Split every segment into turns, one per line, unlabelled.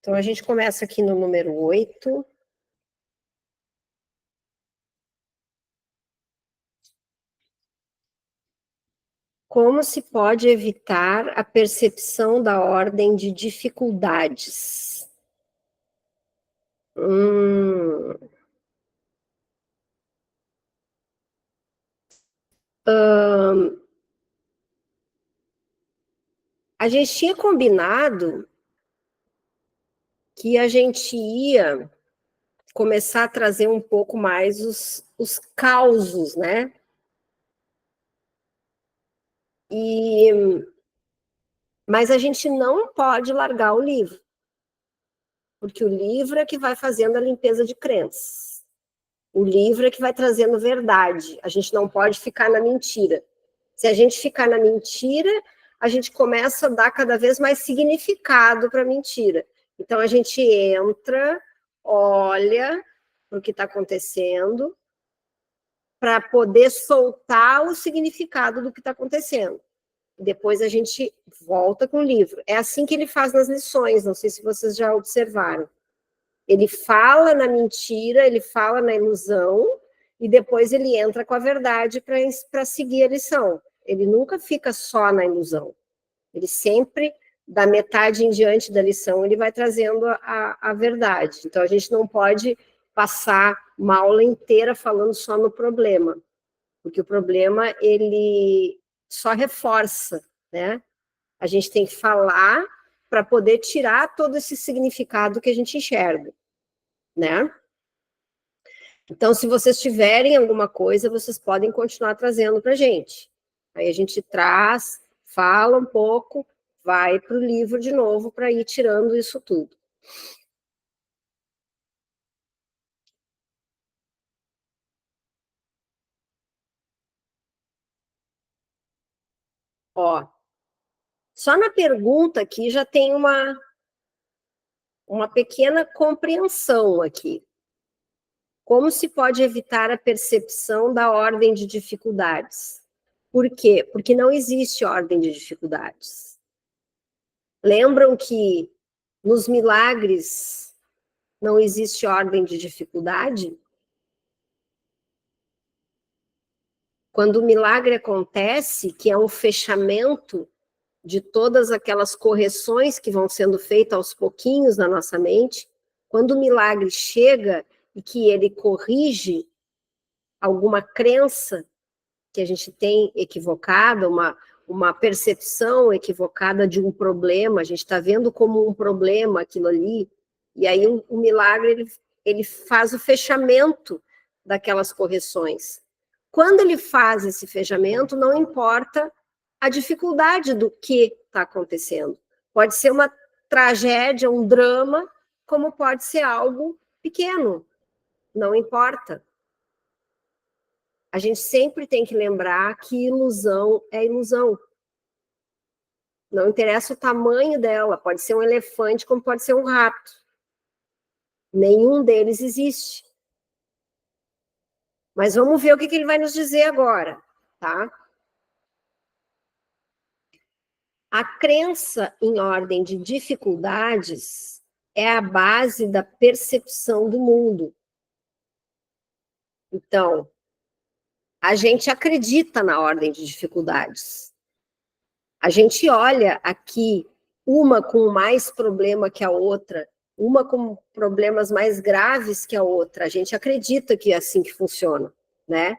Então, a gente começa aqui no número 8. Como se pode evitar a percepção da ordem de dificuldades? A gente tinha combinado que a gente ia começar a trazer um pouco mais os causos, né? Mas a gente não pode largar o livro, porque o livro é que vai fazendo a limpeza de crenças. O livro é que vai trazendo verdade. A gente não pode ficar na mentira. Se a gente ficar na mentira, a gente começa a dar cada vez mais significado para a mentira. Então, a gente entra, olha para o que está acontecendo, para poder soltar o significado do que está acontecendo. Depois a gente volta com o livro. É assim que ele faz nas lições, não sei se vocês já observaram. Ele fala na mentira, ele fala na ilusão, e depois ele entra com a verdade para seguir a lição. Ele nunca fica só na ilusão. Ele sempre, da metade em diante da lição, ele vai trazendo a verdade. Então, a gente não pode passar uma aula inteira falando só no problema, porque o problema, ele só reforça, né? A gente tem que falar para poder tirar todo esse significado que a gente enxerga, né? Então, se vocês tiverem alguma coisa, vocês podem continuar trazendo para a gente. Aí a gente traz, fala um pouco, vai para o livro de novo para ir tirando isso tudo. Ó, só na pergunta aqui já tem uma pequena compreensão aqui. Como se pode evitar a percepção da ordem de dificuldades? Por quê? Porque não existe ordem de dificuldades. Lembram que nos milagres não existe ordem de dificuldade? Quando o milagre acontece, que é um fechamento de todas aquelas correções que vão sendo feitas aos pouquinhos na nossa mente, quando o milagre chega e que ele corrige alguma crença que a gente tem equivocada, uma percepção equivocada de um problema, a gente está vendo como um problema aquilo ali, e aí o milagre, ele faz o fechamento daquelas correções. Quando ele faz esse fechamento, não importa a dificuldade do que está acontecendo. Pode ser uma tragédia, um drama, como pode ser algo pequeno, não importa. A gente sempre tem que lembrar que ilusão é ilusão. Não interessa o tamanho dela, pode ser um elefante como pode ser um rato. Nenhum deles existe. Mas vamos ver o que ele vai nos dizer agora, tá? A crença em ordem de dificuldades é a base da percepção do mundo. Então, a gente acredita na ordem de dificuldades. A gente olha aqui uma com mais problema que a outra, uma com problemas mais graves que a outra. A gente acredita que é assim que funciona, né?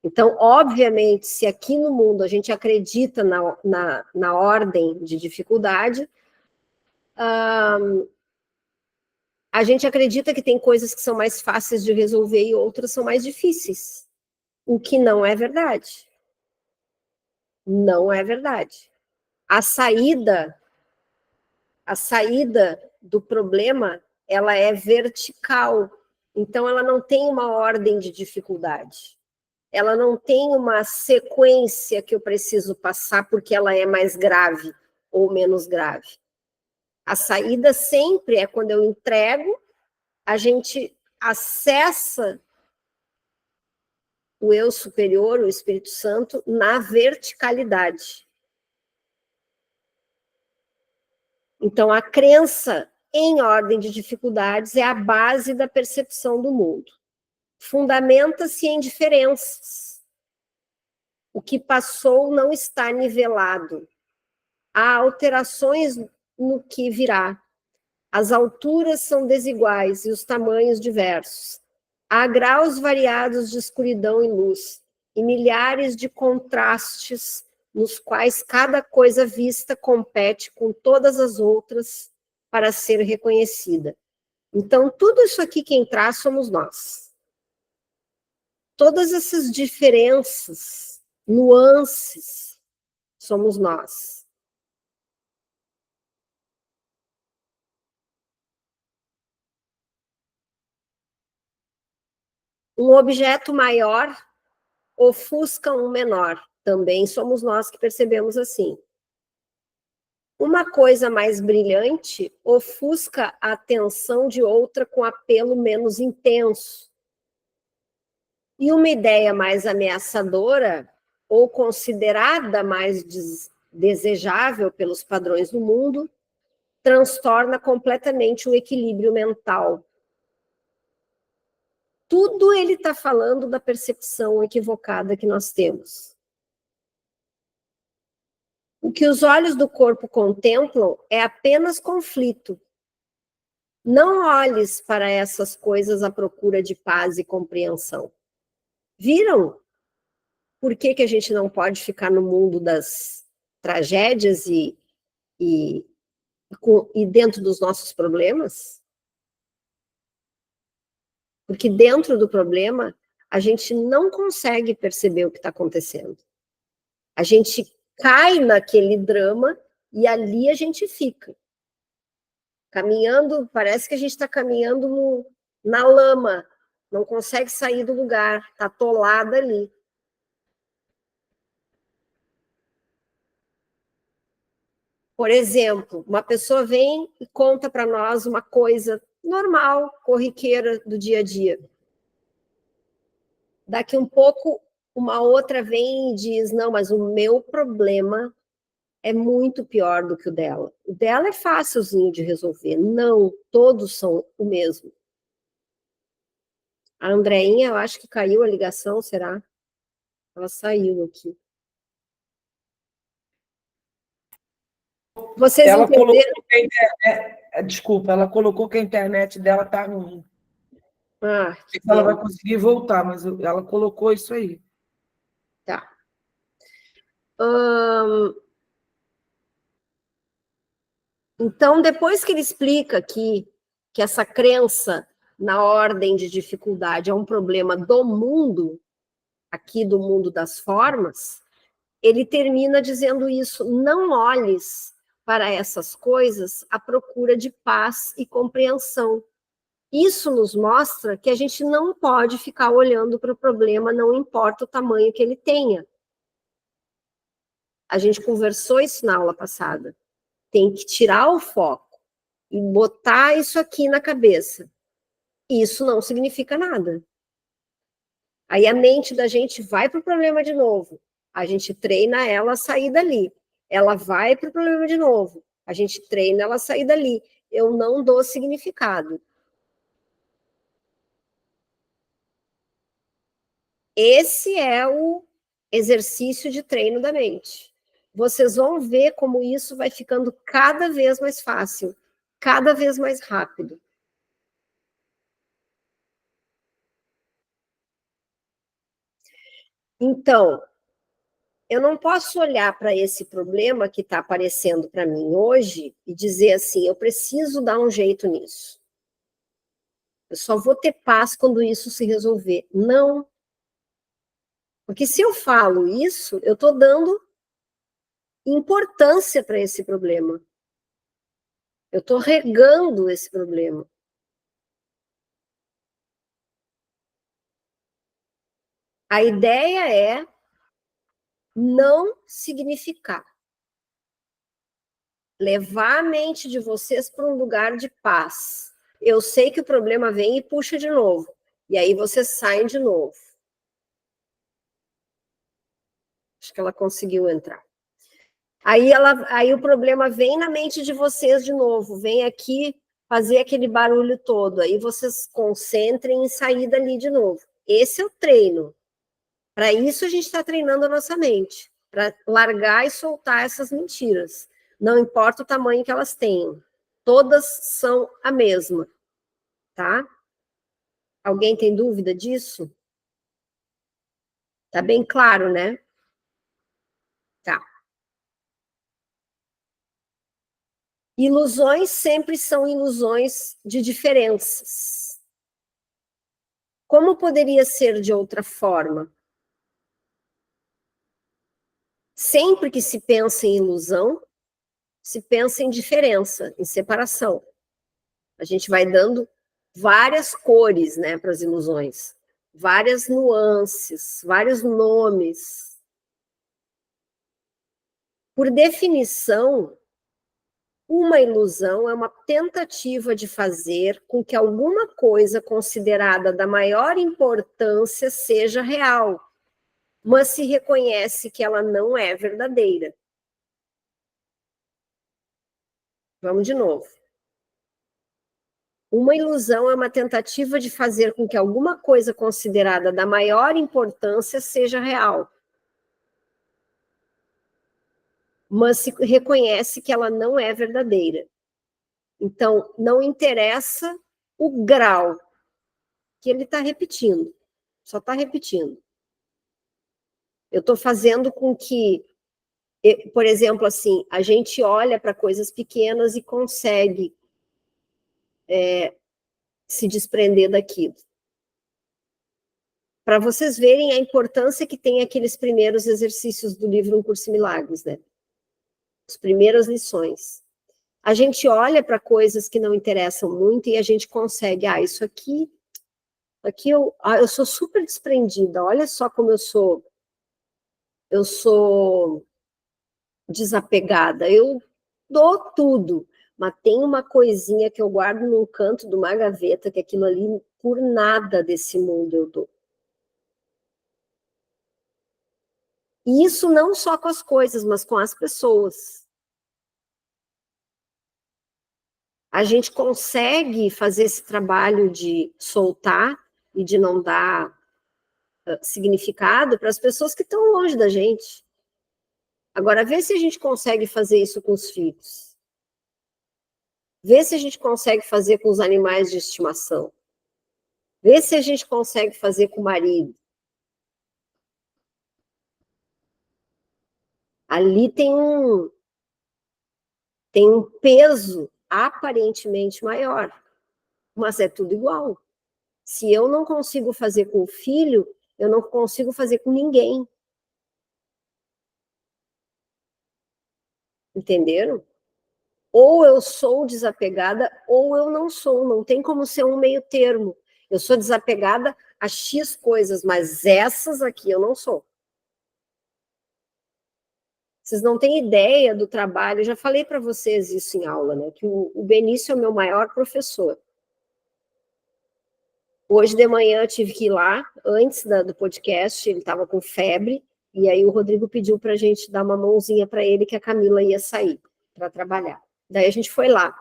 Então, obviamente, se aqui no mundo a gente acredita na ordem de dificuldade, a gente acredita que tem coisas que são mais fáceis de resolver e outras são mais difíceis. O que não é verdade. Não é verdade. A saída do problema, ela é vertical. Então, ela não tem uma ordem de dificuldade. Ela não tem uma sequência que eu preciso passar porque ela é mais grave ou menos grave. A saída sempre é quando eu entrego, a gente acessa o eu superior, o Espírito Santo, na verticalidade. Então, a crença em ordem de dificuldades é a base da percepção do mundo. Fundamenta-se em diferenças. O que passou não está nivelado. Há alterações no que virá. As alturas são desiguais e os tamanhos diversos. Há graus variados de escuridão e luz, e milhares de contrastes nos quais cada coisa vista compete com todas as outras para ser reconhecida. Então, tudo isso aqui quem traz somos nós. Todas essas diferenças, nuances, somos nós. Um objeto maior ofusca um menor. Também somos nós que percebemos assim. Uma coisa mais brilhante ofusca a atenção de outra com apelo menos intenso. E uma ideia mais ameaçadora, ou considerada mais desejável pelos padrões do mundo, transtorna completamente o equilíbrio mental. Tudo ele está falando da percepção equivocada que nós temos. O que os olhos do corpo contemplam é apenas conflito. Não olhes para essas coisas à procura de paz e compreensão. Viram por que a gente não pode ficar no mundo das tragédias e dentro dos nossos problemas? Porque dentro do problema, a gente não consegue perceber o que está acontecendo. A gente cai naquele drama e ali a gente fica. Caminhando, parece que a gente está caminhando na lama, não consegue sair do lugar, está atolada ali. Por exemplo, uma pessoa vem e conta para nós uma coisa normal, corriqueira do dia a dia. Daqui um pouco, uma outra vem e diz, não, mas o meu problema é muito pior do que o dela. O dela é fácilzinho de resolver. Não, todos são o mesmo. A Andreinha, eu acho que caiu a ligação, será? Ela saiu aqui. Vocês
Ela
entenderam?
colocou que a internet, desculpa, ela colocou que a internet dela está ruim.
Ah, que
Ela vai
pena.
conseguir voltar, mas ela colocou isso aí.
Tá. Então, depois que ele explica aqui que essa crença na ordem de dificuldade é um problema do mundo, aqui do mundo das formas, ele termina dizendo isso: não olhes para essas coisas à procura de paz e compreensão. Isso nos mostra que a gente não pode ficar olhando para o problema, não importa o tamanho que ele tenha. A gente conversou isso na aula passada. Tem que tirar o foco e botar isso aqui na cabeça. Isso não significa nada. Aí a mente da gente vai para o problema de novo. A gente treina ela a sair dali. Ela vai para o problema de novo. A gente treina ela a sair dali. Eu não dou significado. Esse é o exercício de treino da mente. Vocês vão ver como isso vai ficando cada vez mais fácil, cada vez mais rápido. Então, eu não posso olhar para esse problema que está aparecendo para mim hoje e dizer assim, eu preciso dar um jeito nisso. Eu só vou ter paz quando isso se resolver. Não. Porque se eu falo isso, eu estou dando importância para esse problema. Eu estou regando esse problema. A ideia é não significar. Levar a mente de vocês para um lugar de paz. Eu sei que o problema vem e puxa de novo. E aí vocês saem de novo. Acho que ela conseguiu entrar. Aí o problema vem na mente de vocês de novo. Vem aqui fazer aquele barulho todo. Aí vocês concentrem em sair dali de novo. Esse é o treino. Para isso a gente está treinando a nossa mente, para largar e soltar essas mentiras. Não importa o tamanho que elas tenham. Todas são a mesma, tá? Alguém tem dúvida disso? Tá bem claro, né? Tá. Ilusões sempre são ilusões de diferenças. Como poderia ser de outra forma? Sempre que se pensa em ilusão, se pensa em diferença, em separação. A gente vai dando várias cores, né, para as ilusões, várias nuances, vários nomes. Por definição, uma ilusão é uma tentativa de fazer com que alguma coisa considerada da maior importância seja real, mas se reconhece que ela não é verdadeira. Vamos de novo. Uma ilusão é uma tentativa de fazer com que alguma coisa considerada da maior importância seja real, mas se reconhece que ela não é verdadeira. Então, não interessa o grau que ele está repetindo, só está repetindo. Eu estou fazendo com que, por exemplo, assim, a gente olha para coisas pequenas e consegue se desprender daquilo. Para vocês verem a importância que tem aqueles primeiros exercícios do livro Um Curso em Milagres, né? As primeiras lições. A gente olha para coisas que não interessam muito e a gente consegue, isso aqui eu sou super desprendida, olha só como eu sou desapegada, eu dou tudo, mas tem uma coisinha que eu guardo num canto de uma gaveta, que aquilo ali, por nada desse mundo eu dou. E isso não só com as coisas, mas com as pessoas. A gente consegue fazer esse trabalho de soltar e de não dar significado para as pessoas que estão longe da gente. Agora, vê se a gente consegue fazer isso com os filhos. Vê se a gente consegue fazer com os animais de estimação. Vê se a gente consegue fazer com o marido. Ali tem um peso aparentemente maior, mas é tudo igual. Se eu não consigo fazer com o filho, eu não consigo fazer com ninguém. Entenderam? Ou eu sou desapegada, ou eu não sou. Não tem como ser um meio termo. Eu sou desapegada a X coisas, mas essas aqui eu não sou. Vocês não têm ideia do trabalho. Eu já falei para vocês isso em aula, né? Que o Benício é o meu maior professor. Hoje de manhã eu tive que ir lá, antes do podcast, ele estava com febre, e aí o Rodrigo pediu para a gente dar uma mãozinha para ele, que a Camila ia sair para trabalhar. Daí a gente foi lá.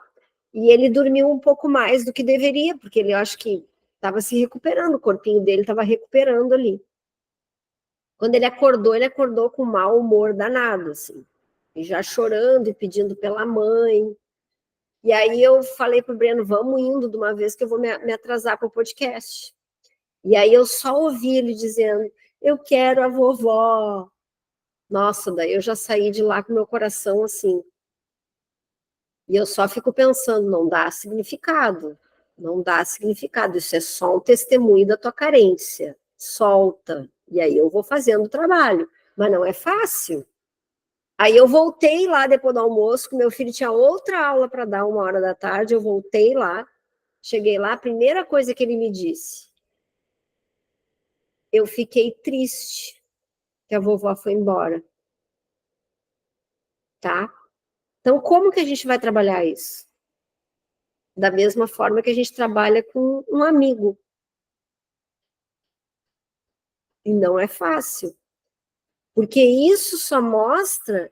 E ele dormiu um pouco mais do que deveria, porque ele, eu acho que estava se recuperando, o corpinho dele estava recuperando ali. Quando ele acordou com mau humor danado, assim, e já chorando e pedindo pela mãe. E aí eu falei para o Breno, vamos indo de uma vez que eu vou me atrasar para o podcast. E aí eu só ouvi ele dizendo, eu quero a vovó. Nossa, daí eu já saí de lá com meu coração assim. E eu só fico pensando, não dá significado. Não dá significado. Isso é só um testemunho da tua carência. Solta. E aí eu vou fazendo o trabalho. Mas não é fácil. Aí eu voltei lá depois do almoço, que meu filho tinha outra aula para dar 1h da tarde. Eu voltei lá. Cheguei lá, a primeira coisa que ele me disse, eu fiquei triste que a vovó foi embora. Tá? Então, como que a gente vai trabalhar isso? Da mesma forma que a gente trabalha com um amigo. E não é fácil. Porque isso só mostra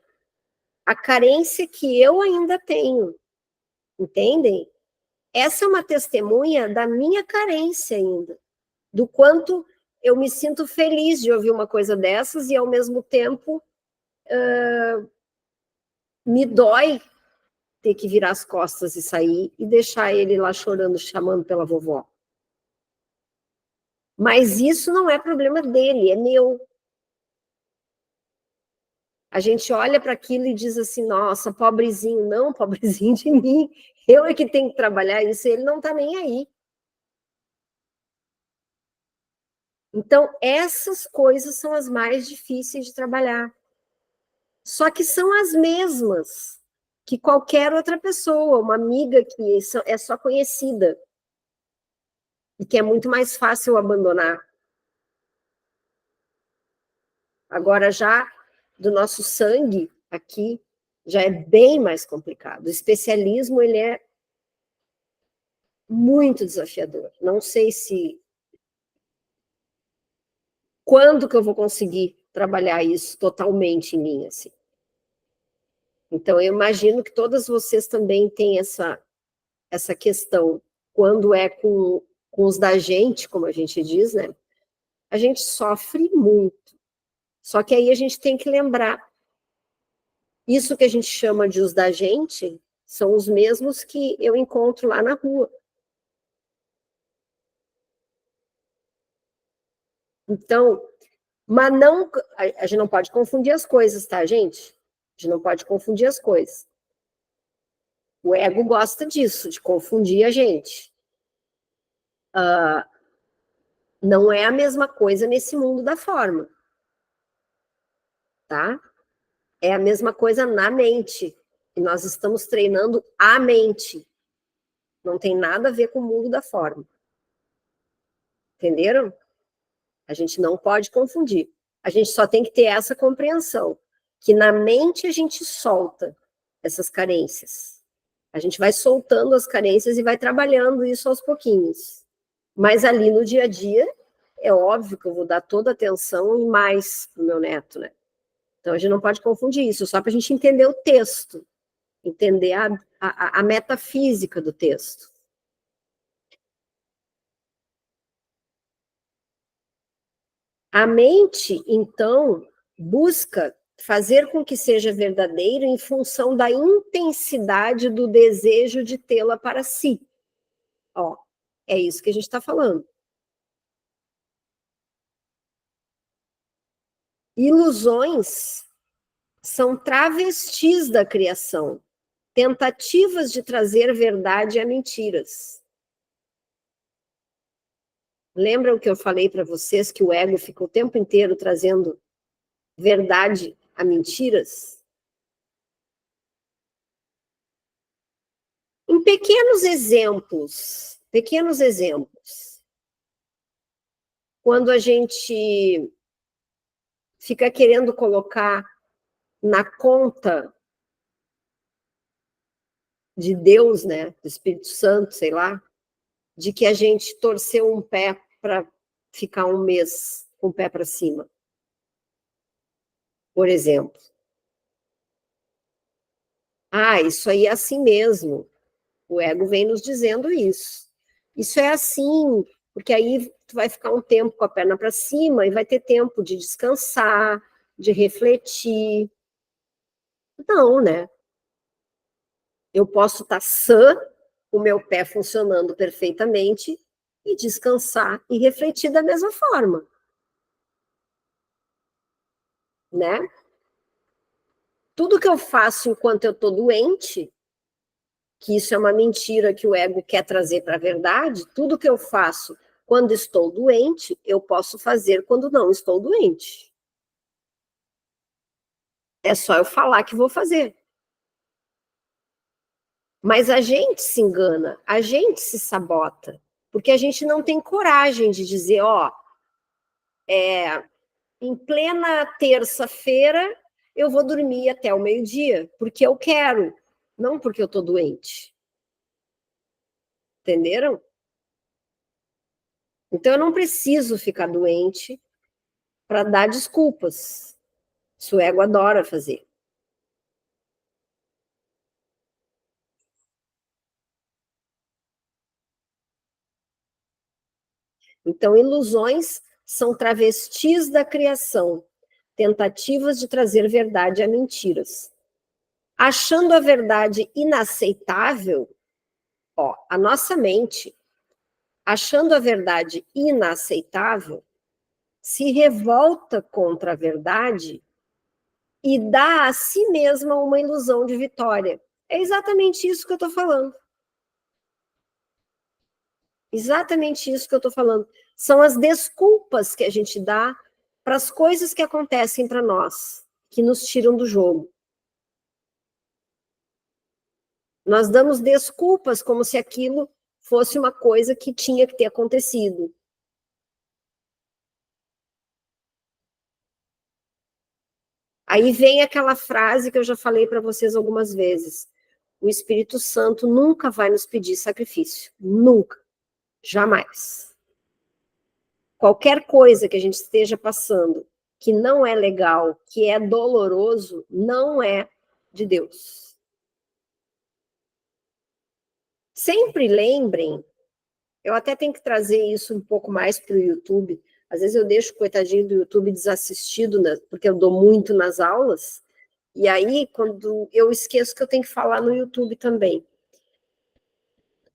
a carência que eu ainda tenho. Entendem? essa é uma testemunha da minha carência ainda, do quanto eu me sinto feliz de ouvir uma coisa dessas e, ao mesmo tempo, me dói ter que virar as costas e sair e deixar ele lá chorando, chamando pela vovó. Mas isso não é problema dele, é meu. A gente olha para aquilo e diz assim, nossa, pobrezinho. Não, pobrezinho de mim. Eu é que tenho que trabalhar isso, e ele não está nem aí. Então, essas coisas são as mais difíceis de trabalhar. Só que são as mesmas que qualquer outra pessoa, uma amiga que é só conhecida e que é muito mais fácil abandonar. Agora, já do nosso sangue aqui, já é bem mais complicado. O especialismo, ele é muito desafiador. Não sei se... Quando que eu vou conseguir trabalhar isso totalmente em mim, assim. Então, eu imagino que todas vocês também têm essa questão. Quando é com os da gente, como a gente diz, né? A gente sofre muito. Só que aí a gente tem que lembrar, isso que a gente chama de os da gente, são os mesmos que eu encontro lá na rua. Então, mas não, a gente não pode confundir as coisas, tá, gente? A gente não pode confundir as coisas. O ego gosta disso, de confundir a gente. Não é a mesma coisa nesse mundo da forma, tá? É a mesma coisa na mente. E nós estamos treinando a mente. Não tem nada a ver com o mundo da forma. Entenderam? A gente não pode confundir. A gente só tem que ter essa compreensão, que na mente a gente solta essas carências. A gente vai soltando as carências e vai trabalhando isso aos pouquinhos. Mas ali no dia a dia, é óbvio que eu vou dar toda a atenção e mais para o meu neto, né? Então a gente não pode confundir isso, só para a gente entender o texto, entender a metafísica do texto. A mente, então, busca fazer com que seja verdadeiro em função da intensidade do desejo de tê-la para si. Ó, é isso que a gente está falando. Ilusões são travestis da criação, tentativas de trazer verdade a mentiras. Lembram que eu falei para vocês que o ego fica o tempo inteiro trazendo verdade a mentiras? Em pequenos exemplos. Quando a gente fica querendo colocar na conta de Deus, né, do Espírito Santo, sei lá, de que a gente torceu um pé para ficar um mês com o pé para cima, por exemplo. Ah, isso aí é assim mesmo. O ego vem nos dizendo isso. Isso é assim, porque aí tu vai ficar um tempo com a perna para cima e vai ter tempo de descansar, de refletir. Não, né? Eu posso estar sã, o meu pé funcionando perfeitamente, e descansar e refletir da mesma forma, né? Tudo que eu faço enquanto eu estou doente, que isso é uma mentira que o ego quer trazer para a verdade, tudo que eu faço quando estou doente, eu posso fazer quando não estou doente. É só eu falar que vou fazer. Mas a gente se engana, a gente se sabota, porque a gente não tem coragem de dizer, ó, em plena terça-feira eu vou dormir até o meio-dia, porque eu quero, não porque eu estou doente. Entenderam? Então eu não preciso ficar doente para dar desculpas. Isso o ego adora fazer. Então, ilusões são travestis da criação, tentativas de trazer verdade a mentiras. Achando a verdade inaceitável, ó, a nossa mente, achando a verdade inaceitável, se revolta contra a verdade e dá a si mesma uma ilusão de vitória. É exatamente isso que eu estou falando. Exatamente isso que eu estou falando. São as desculpas que a gente dá para as coisas que acontecem para nós, que nos tiram do jogo. Nós damos desculpas como se aquilo fosse uma coisa que tinha que ter acontecido. Aí vem aquela frase que eu já falei para vocês algumas vezes. O Espírito Santo nunca vai nos pedir sacrifício. Nunca. Jamais. Qualquer coisa que a gente esteja passando que não é legal, que é doloroso, não é de Deus. Sempre lembrem, eu até tenho que trazer isso um pouco mais para o YouTube. Às vezes eu deixo o coitadinho do YouTube desassistido, né, porque eu dou muito nas aulas, e aí quando eu esqueço que eu tenho que falar no YouTube também.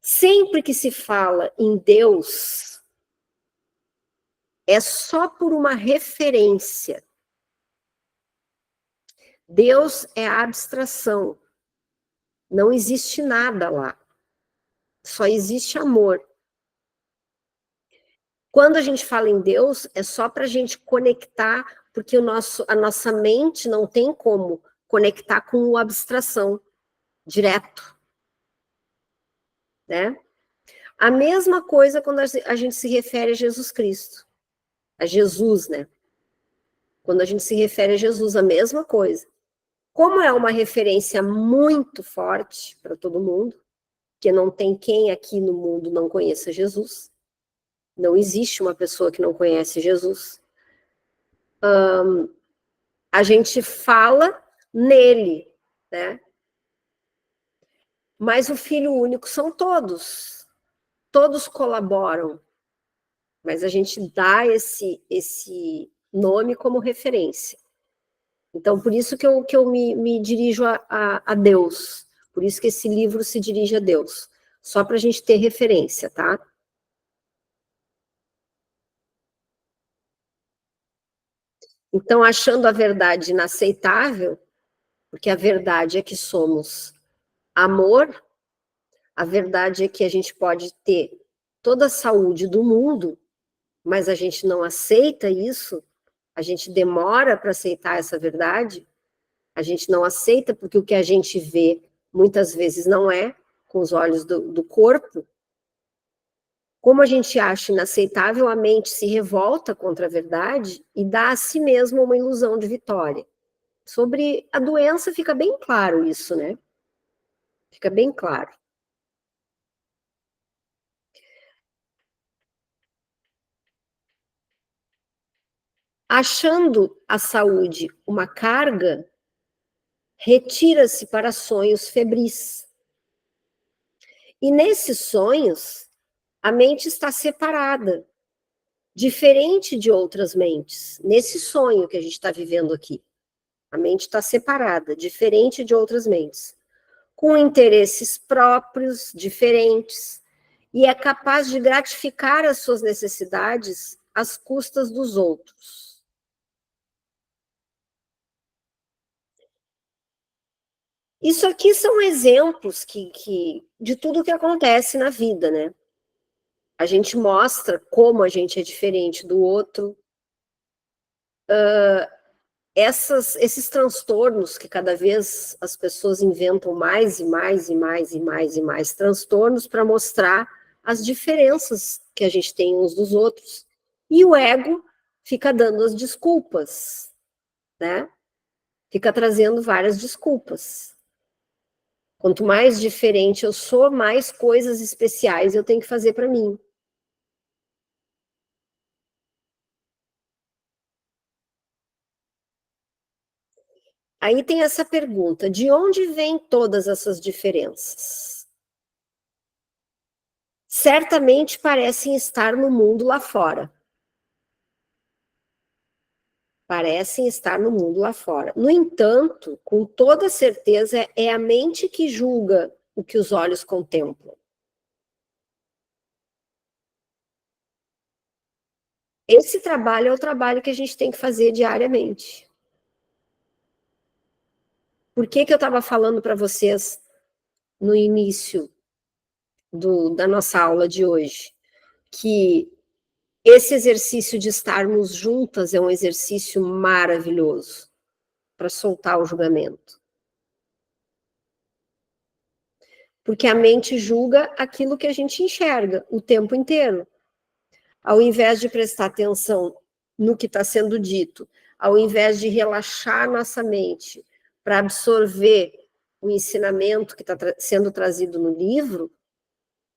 Sempre que se fala em Deus, é só por uma referência. Deus é a abstração. Não existe nada lá. Só existe amor. Quando a gente fala em Deus, é só para a gente conectar, porque a nossa mente não tem como conectar com o abstração direto, né? A mesma coisa quando a gente se refere a Jesus Cristo, a Jesus, né? Quando a gente se refere a Jesus, a mesma coisa. Como é uma referência muito forte para todo mundo, que não tem quem aqui no mundo não conheça Jesus, não existe uma pessoa que não conhece Jesus, a gente fala nele, né? Mas o Filho único são todos, todos colaboram, mas a gente dá esse nome como referência. Então, por isso que eu me dirijo a Deus, por isso que esse livro se dirige a Deus, só para a gente ter referência, tá? Então, achando a verdade inaceitável, porque a verdade é que somos amor, a verdade é que a gente pode ter toda a saúde do mundo, mas a gente não aceita isso, a gente demora para aceitar essa verdade, a gente não aceita porque o que a gente vê muitas vezes não é com os olhos do corpo. Como a gente acha inaceitável, a mente se revolta contra a verdade e dá a si mesma uma ilusão de vitória. Sobre a doença fica bem claro isso, né? Fica bem claro. Achando a saúde uma carga, retira-se para sonhos febris. E nesses sonhos, a mente está separada, diferente de outras mentes. Nesse sonho que a gente está vivendo aqui, a mente está separada, diferente de outras mentes, com interesses próprios, diferentes, e é capaz de gratificar as suas necessidades às custas dos outros. Isso aqui são exemplos de tudo que acontece na vida, né? A gente mostra como a gente é diferente do outro. Esses transtornos que cada vez as pessoas inventam mais e mais e mais e mais e mais transtornos para mostrar as diferenças que a gente tem uns dos outros. E o ego fica dando as desculpas, né? Fica trazendo várias desculpas. Quanto mais diferente eu sou, mais coisas especiais eu tenho que fazer para mim. Aí tem essa pergunta: de onde vêm todas essas diferenças? certamente parecem estar no mundo lá fora. Parecem estar no mundo lá fora. No entanto, com toda certeza, é a mente que julga o que os olhos contemplam. Esse trabalho é o trabalho que a gente tem que fazer diariamente. Por que eu estava falando para vocês no início da nossa aula de hoje que esse exercício de estarmos juntas é um exercício maravilhoso para soltar o julgamento? Porque a mente julga aquilo que a gente enxerga o tempo inteiro. Ao invés de prestar atenção no que está sendo dito, ao invés de relaxar nossa mente para absorver o ensinamento que está sendo trazido no livro,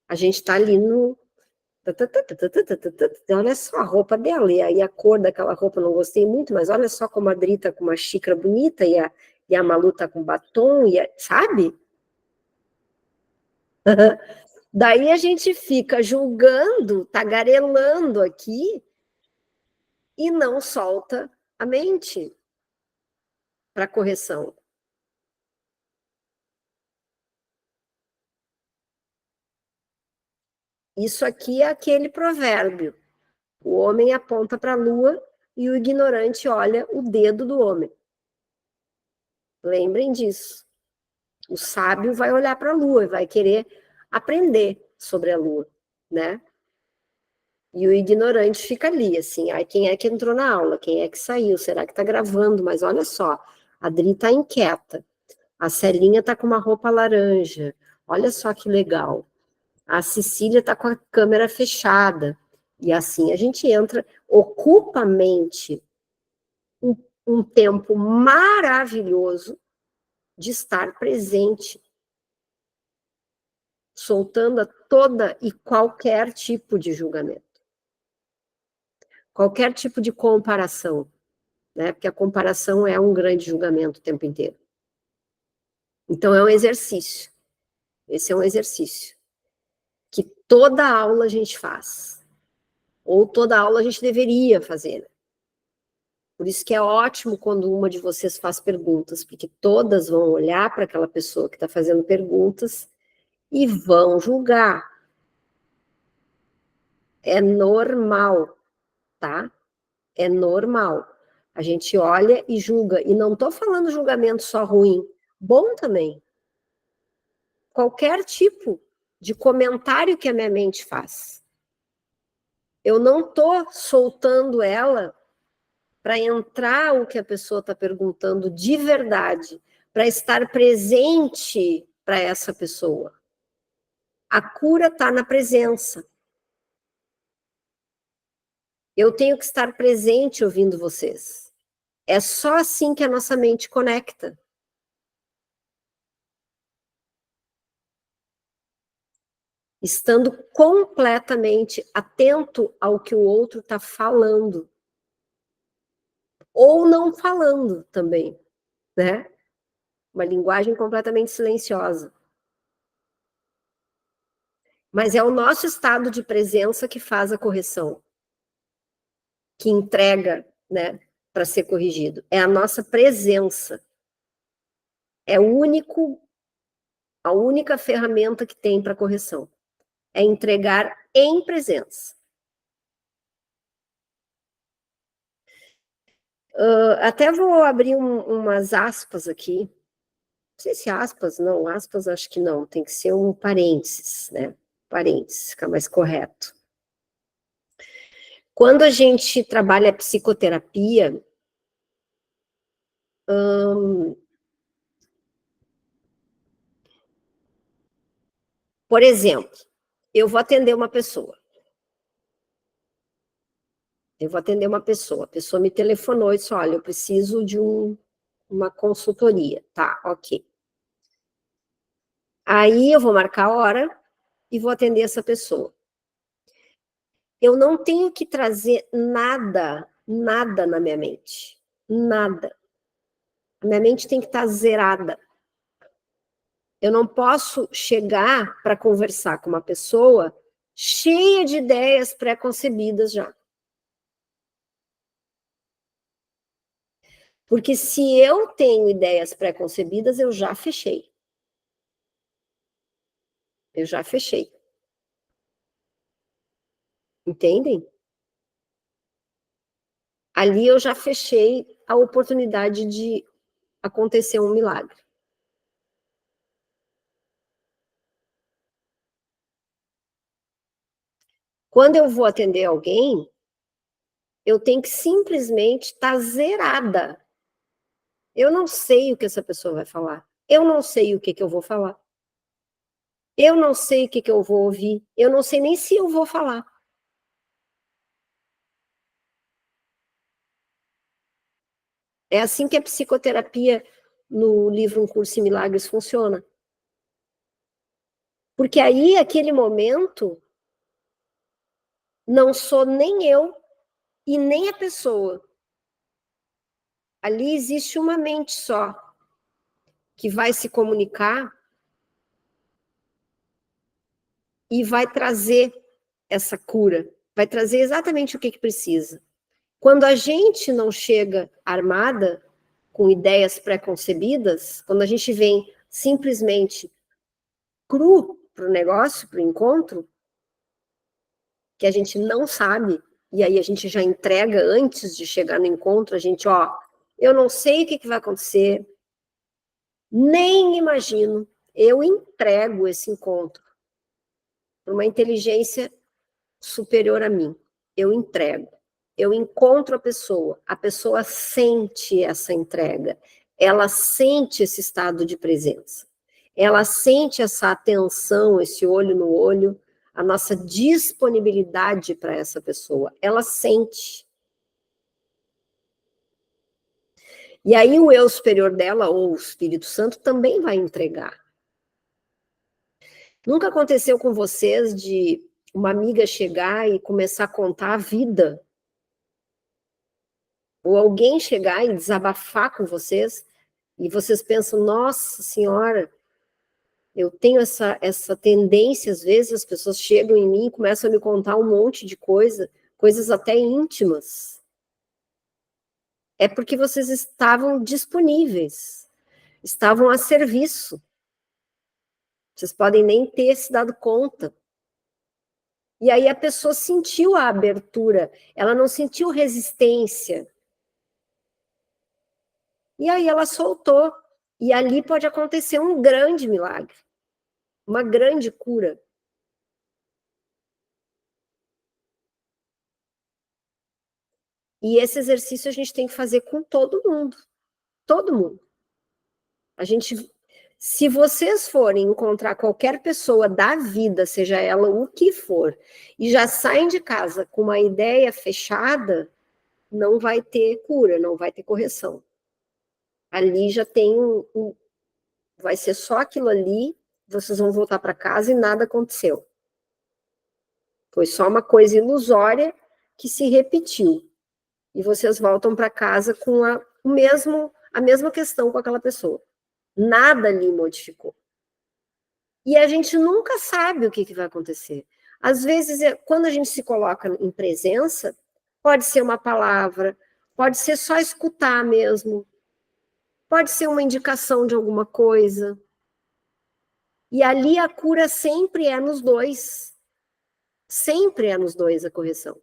a gente está ali no... Olha só a roupa dela, e aí a cor daquela roupa eu não gostei muito, mas olha só como a Adri tá com uma xícara bonita, e a Malu tá com batom, sabe? Daí a gente fica julgando, tagarelando aqui, e não solta a mente para correção. Isso aqui é aquele provérbio. O homem aponta para a lua e o ignorante olha o dedo do homem. Lembrem disso. O sábio vai olhar para a lua e vai querer aprender sobre a lua, né? E o ignorante fica ali, assim, ai, quem é que entrou na aula? Quem é que saiu? Será que está gravando? Mas olha só, a Adri está inquieta. A Celinha está com uma roupa laranja. Olha só que legal. A Cecília está com a câmera fechada. E assim a gente entra, ocupa a mente um tempo maravilhoso de estar presente, soltando toda e qualquer tipo de julgamento. Qualquer tipo de comparação, né? Porque a comparação é um grande julgamento o tempo inteiro. Então é um exercício. Esse é um exercício que toda aula a gente faz. Ou toda aula a gente deveria fazer. Né? Por isso que é ótimo quando uma de vocês faz perguntas, porque todas vão olhar para aquela pessoa que está fazendo perguntas e vão julgar. É normal, tá? É normal. A gente olha e julga. E não estou falando julgamento só ruim, bom também. Qualquer tipo de comentário que a minha mente faz. Eu não estou soltando ela para entrar o que a pessoa está perguntando de verdade, para estar presente para essa pessoa. A cura está na presença. Eu tenho que estar presente ouvindo vocês. É só assim que a nossa mente conecta. Estando completamente atento ao que o outro está falando. Ou não falando também, né? Uma linguagem completamente silenciosa. Mas é o nosso estado de presença que faz a correção. Que entrega, né, para ser corrigido. É a nossa presença. É a única ferramenta que tem para correção. É entregar em presença. Até vou abrir umas aspas aqui. Não sei se aspas, não. Aspas acho que não. Tem que ser um parênteses, né? Parênteses, fica mais correto. Quando a gente trabalha psicoterapia, por exemplo, eu vou atender uma pessoa. A pessoa me telefonou e disse, olha, eu preciso de uma consultoria. Tá, ok. Aí eu vou marcar a hora e vou atender essa pessoa. Eu não tenho que trazer nada na minha mente. Nada. A minha mente tem que estar zerada. Eu não posso chegar para conversar com uma pessoa cheia de ideias pré-concebidas já. Porque se eu tenho ideias pré-concebidas, eu já fechei. Eu já fechei. Entendem? Ali eu já fechei a oportunidade de acontecer um milagre. Quando eu vou atender alguém, eu tenho que simplesmente estar zerada. Eu não sei o que essa pessoa vai falar. Eu não sei o que eu vou falar. Eu não sei o que eu vou ouvir. Eu não sei nem se eu vou falar. É assim que a psicoterapia no livro Um Curso em Milagres funciona. Porque aí, aquele momento, não sou nem eu e nem a pessoa. Ali existe uma mente só, que vai se comunicar e vai trazer essa cura, vai trazer exatamente o que precisa. Quando a gente não chega armada, com ideias pré-concebidas, quando a gente vem simplesmente cru para o negócio, para o encontro, que a gente não sabe, e aí a gente já entrega antes de chegar no encontro, a gente, ó, eu não sei o que vai acontecer, nem imagino, eu entrego esse encontro para uma inteligência superior a mim. Eu entrego. Eu encontro a pessoa sente essa entrega, ela sente esse estado de presença, ela sente essa atenção, esse olho no olho, a nossa disponibilidade para essa pessoa, ela sente. E aí o eu superior dela, ou o Espírito Santo, também vai entregar. Nunca aconteceu com vocês de uma amiga chegar e começar a contar a vida? Ou alguém chegar e desabafar com vocês, e vocês pensam, nossa senhora, eu tenho essa tendência, às vezes as pessoas chegam em mim e começam a me contar um monte de coisa, coisas até íntimas. É porque vocês estavam disponíveis, estavam a serviço. Vocês podem nem ter se dado conta. E aí a pessoa sentiu a abertura, ela não sentiu resistência. E aí ela soltou. E ali pode acontecer um grande milagre, uma grande cura. E esse exercício a gente tem que fazer com todo mundo. Todo mundo. A gente, se vocês forem encontrar qualquer pessoa da vida, seja ela o que for, e já saem de casa com uma ideia fechada, não vai ter cura, não vai ter correção. Ali já tem vai ser só aquilo ali, vocês vão voltar para casa e nada aconteceu. Foi só uma coisa ilusória que se repetiu. E vocês voltam para casa com a mesma questão com aquela pessoa. Nada ali modificou. E a gente nunca sabe o que vai acontecer. Às vezes, quando a gente se coloca em presença, pode ser uma palavra, pode ser só escutar mesmo, pode ser uma indicação de alguma coisa. E ali a cura sempre é nos dois. Sempre é nos dois a correção.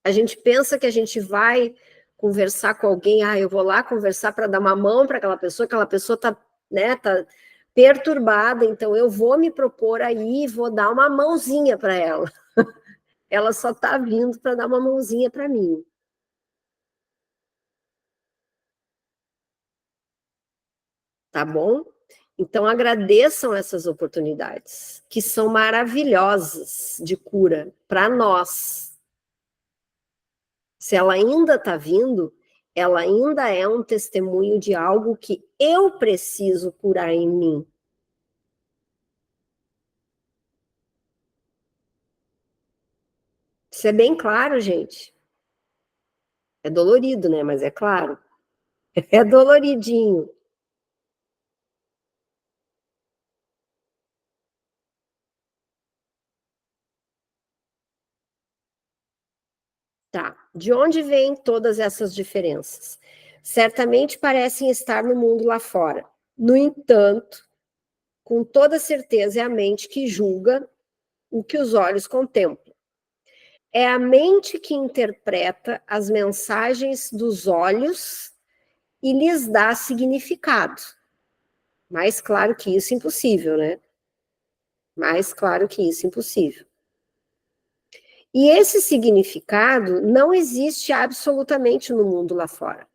A gente pensa que a gente vai conversar com alguém, eu vou lá conversar para dar uma mão para aquela pessoa está, né, tá perturbada, então eu vou me propor aí, vou dar uma mãozinha para ela. Ela só está vindo para dar uma mãozinha para mim. Tá bom? Então agradeçam essas oportunidades, que são maravilhosas de cura para nós. Se ela ainda está vindo, ela ainda é um testemunho de algo que eu preciso curar em mim. Isso é bem claro, gente. É dolorido, né? Mas é claro. É doloridinho. Tá. De onde vêm todas essas diferenças? Certamente parecem estar no mundo lá fora. No entanto, com toda certeza é a mente que julga o que os olhos contemplam. É a mente que interpreta as mensagens dos olhos e lhes dá significado. Mais claro que isso, impossível, né? Mais claro que isso, impossível. E esse significado não existe absolutamente no mundo lá fora.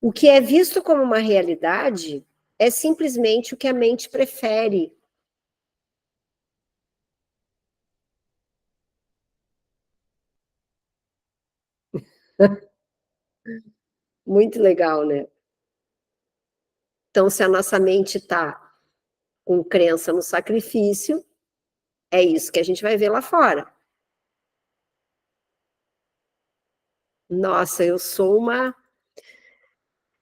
O que é visto como uma realidade é simplesmente o que a mente prefere. Muito legal, né? Então, se a nossa mente está com crença no sacrifício, é isso que a gente vai ver lá fora. Nossa, eu sou uma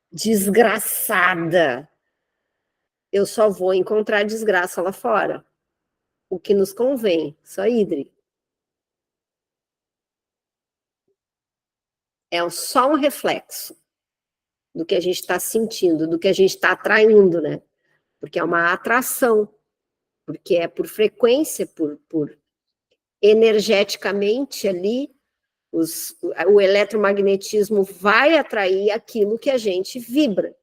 desgraçada. Eu só vou encontrar desgraça lá fora. O que nos convém, só Idri. É só um reflexo do que a gente está sentindo, do que a gente está atraindo, né? Porque é uma atração, porque é por frequência, por energeticamente ali, o eletromagnetismo vai atrair aquilo que a gente vibra.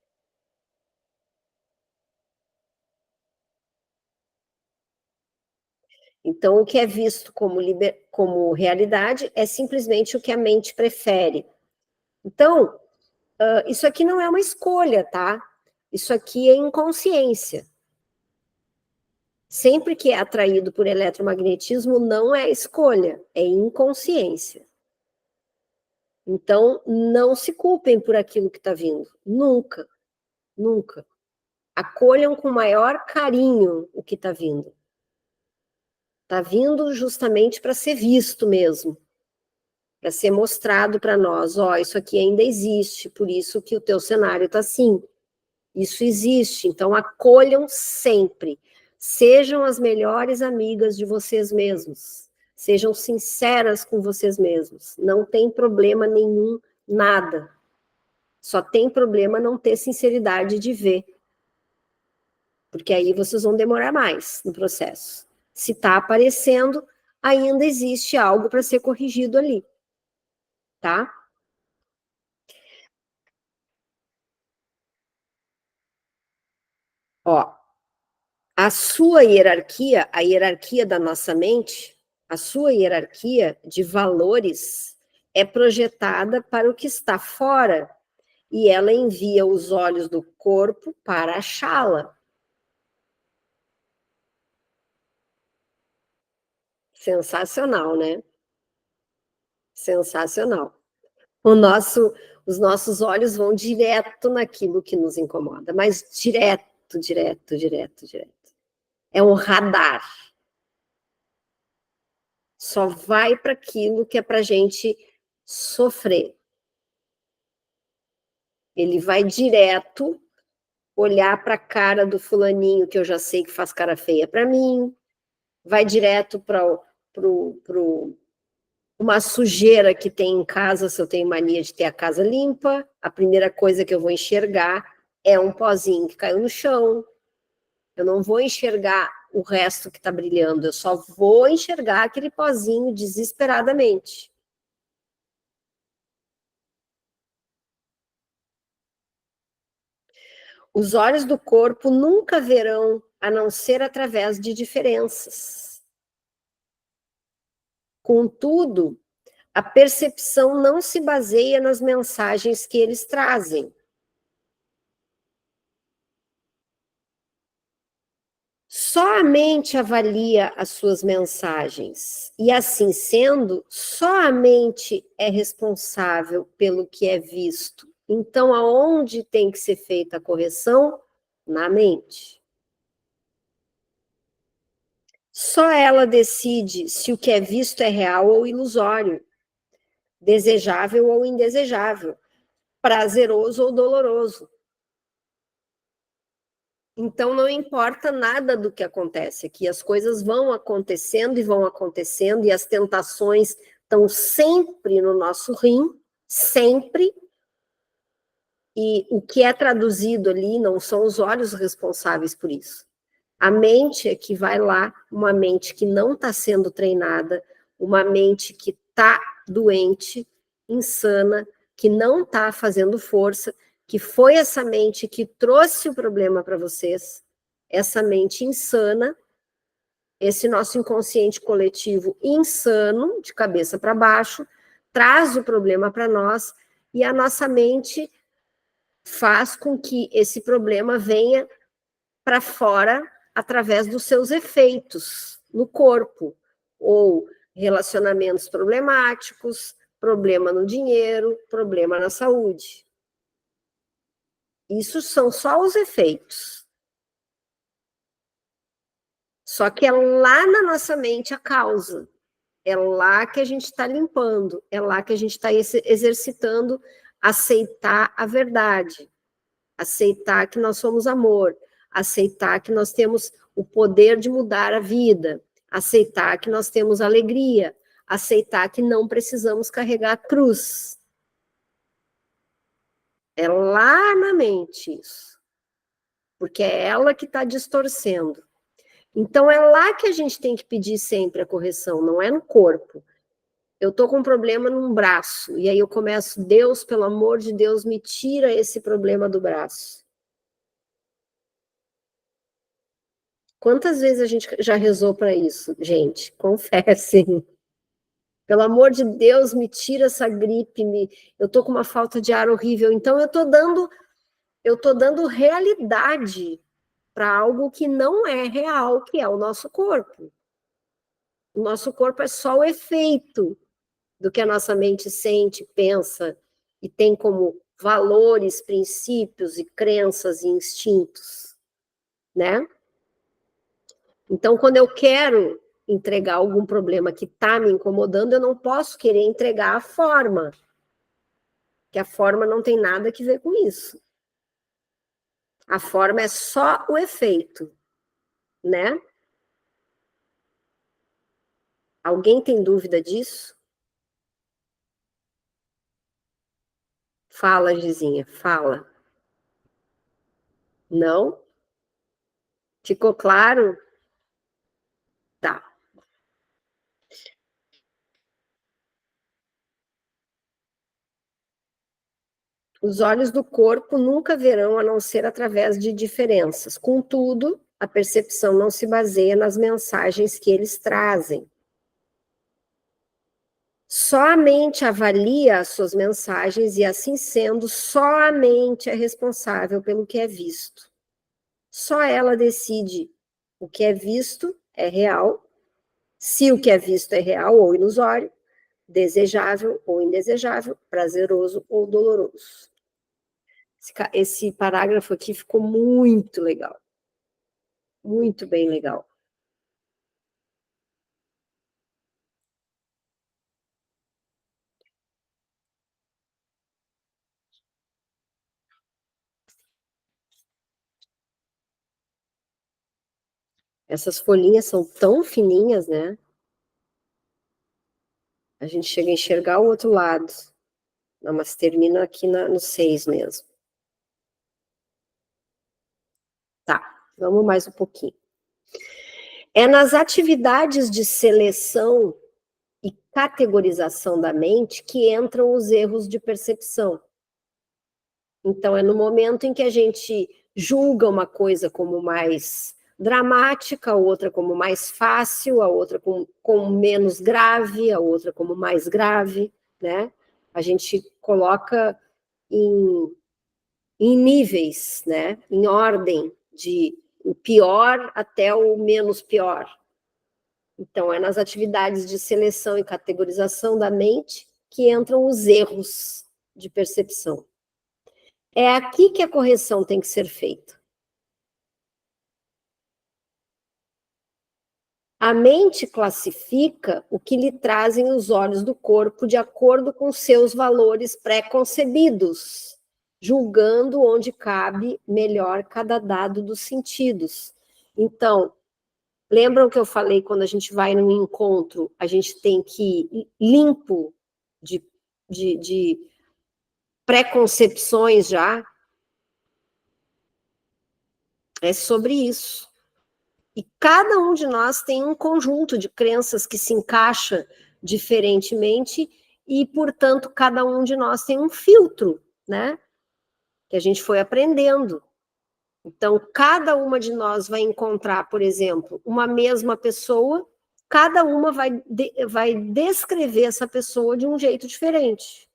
Então, o que é visto como realidade é simplesmente o que a mente prefere. Então, isso aqui não é uma escolha, tá? Isso aqui é inconsciência. Sempre que é atraído por eletromagnetismo, não é escolha, é inconsciência. Então, não se culpem por aquilo que está vindo. Nunca, nunca. Acolham com maior carinho o que está vindo. Está vindo justamente para ser visto mesmo. Para ser mostrado para nós. Ó, isso aqui ainda existe, por isso que o teu cenário está assim. Isso existe, então acolham sempre. Sejam as melhores amigas de vocês mesmos. Sejam sinceras com vocês mesmos. Não tem problema nenhum, nada. Só tem problema não ter sinceridade de ver. Porque aí vocês vão demorar mais no processo. Se está aparecendo, ainda existe algo para ser corrigido ali. Tá? Ó, a sua hierarquia, a hierarquia da nossa mente, a sua hierarquia de valores é projetada para o que está fora e ela envia os olhos do corpo para achá-la. Sensacional, né? Sensacional. Os nossos olhos vão direto naquilo que nos incomoda, mas direto, direto, direto, direto. É um radar. Só vai para aquilo que é para a gente sofrer. Ele vai direto olhar para a cara do fulaninho que eu já sei que faz cara feia para mim, vai direto para uma sujeira que tem em casa, se eu tenho mania de ter a casa limpa, a primeira coisa que eu vou enxergar é um pozinho que caiu no chão. Eu não vou enxergar o resto que está brilhando, eu só vou enxergar aquele pozinho desesperadamente. Os olhos do corpo nunca verão a não ser através de diferenças. Contudo, a percepção não se baseia nas mensagens que eles trazem. Só a mente avalia as suas mensagens. E assim sendo, só a mente é responsável pelo que é visto. Então, aonde tem que ser feita a correção? Na mente. Só ela decide se o que é visto é real ou ilusório, desejável ou indesejável, prazeroso ou doloroso. Então, não importa nada do que acontece aqui, as coisas vão acontecendo, e as tentações estão sempre no nosso rim, sempre, e o que é traduzido ali não são os olhos responsáveis por isso. A mente é que vai lá, uma mente que não está sendo treinada, uma mente que está doente, insana, que não está fazendo força, que foi essa mente que trouxe o problema para vocês, essa mente insana, esse nosso inconsciente coletivo insano, de cabeça para baixo, traz o problema para nós, e a nossa mente faz com que esse problema venha para fora através dos seus efeitos no corpo, ou relacionamentos problemáticos, problema no dinheiro, problema na saúde. Isso são só os efeitos. Só que é lá na nossa mente a causa. É lá que a gente está limpando, é lá que a gente está exercitando aceitar a verdade, aceitar que nós somos amor, aceitar que nós temos o poder de mudar a vida, aceitar que nós temos alegria, aceitar que não precisamos carregar a cruz. É lá na mente isso. Porque é ela que está distorcendo. Então é lá que a gente tem que pedir sempre a correção, não é no corpo. Eu estou com um problema num braço, e aí eu começo, Deus, pelo amor de Deus, me tira esse problema do braço. Quantas vezes a gente já rezou para isso, gente? Confessem. Pelo amor de Deus, me tira essa gripe, eu estou com uma falta de ar horrível. Então eu estou dando realidade para algo que não é real, que é o nosso corpo. O nosso corpo é só o efeito do que a nossa mente sente, pensa e tem como valores, princípios e crenças e instintos, né? Então, quando eu quero entregar algum problema que está me incomodando, eu não posso querer entregar a forma, que a forma não tem nada a ver com isso. A forma é só o efeito, né? Alguém tem dúvida disso? Fala, Gizinha, fala. Não? Ficou claro? Tá. Os olhos do corpo nunca verão a não ser através de diferenças. Contudo, a percepção não se baseia nas mensagens que eles trazem. Só a mente avalia as suas mensagens e, assim sendo, só a mente é responsável pelo que é visto. Só ela decide o que é visto é real, se o que é visto é real ou ilusório, desejável ou indesejável, prazeroso ou doloroso. Esse parágrafo aqui ficou muito legal. Muito bem legal. Essas folhinhas são tão fininhas, né? A gente chega a enxergar o outro lado. Não, mas termina aqui no 6 mesmo. Tá, vamos mais um pouquinho. É nas atividades de seleção e categorização da mente que entram os erros de percepção. Então, é no momento em que a gente julga uma coisa como mais dramática, a outra como mais fácil, a outra como menos grave, a outra como mais grave, né? A gente coloca em níveis, né? Em ordem, de o pior até o menos pior. Então, é nas atividades de seleção e categorização da mente que entram os erros de percepção. É aqui que a correção tem que ser feita. A mente classifica o que lhe trazem os olhos do corpo de acordo com seus valores pré-concebidos, julgando onde cabe melhor cada dado dos sentidos. Então, lembram que eu falei, quando a gente vai num encontro, a gente tem que ir limpo de preconcepções já? É sobre isso. E cada um de nós tem um conjunto de crenças que se encaixa diferentemente e, portanto, cada um de nós tem um filtro, né? Que a gente foi aprendendo. Então, cada uma de nós vai encontrar, por exemplo, uma mesma pessoa, cada uma vai descrever essa pessoa de um jeito diferente.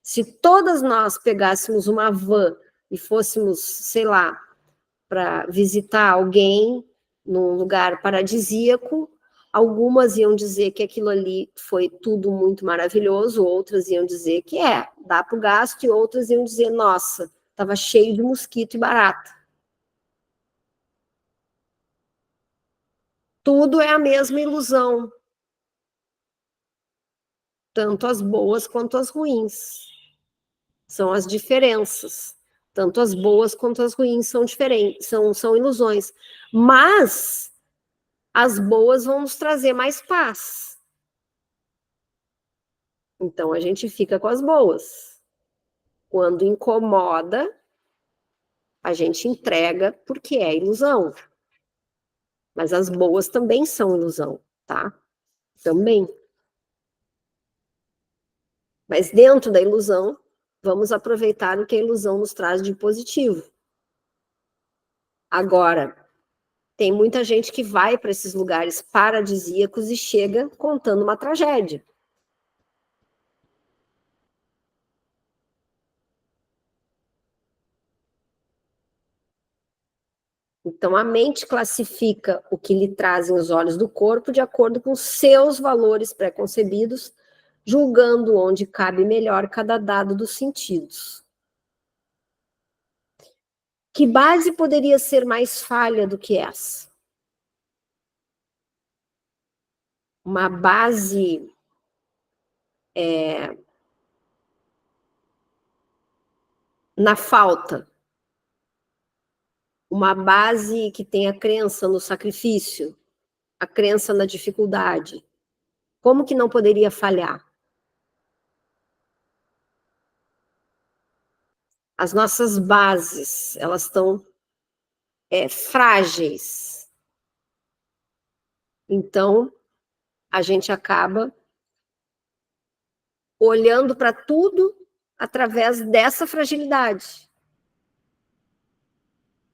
Se todas nós pegássemos uma van e fôssemos, sei lá, para visitar alguém num lugar paradisíaco, algumas iam dizer que aquilo ali foi tudo muito maravilhoso, outras iam dizer que dá para o gasto, e outras iam dizer, nossa, estava cheio de mosquito e barata. Tudo é a mesma ilusão, tanto as boas quanto as ruins. São as diferenças. Tanto as boas quanto as ruins são diferentes, são ilusões. Mas as boas vão nos trazer mais paz. Então a gente fica com as boas. Quando incomoda, a gente entrega porque é ilusão. Mas as boas também são ilusão, tá? Também. Mas dentro da ilusão, vamos aproveitar o que a ilusão nos traz de positivo. Agora, tem muita gente que vai para esses lugares paradisíacos e chega contando uma tragédia. Então, a mente classifica o que lhe trazem os olhos do corpo de acordo com seus valores pré-concebidos, julgando onde cabe melhor cada dado dos sentidos. Que base poderia ser mais falha do que essa? Uma base na falta. Uma base que tem a crença no sacrifício, a crença na dificuldade. Como que não poderia falhar? As nossas bases, elas estão frágeis. Então, a gente acaba olhando para tudo através dessa fragilidade.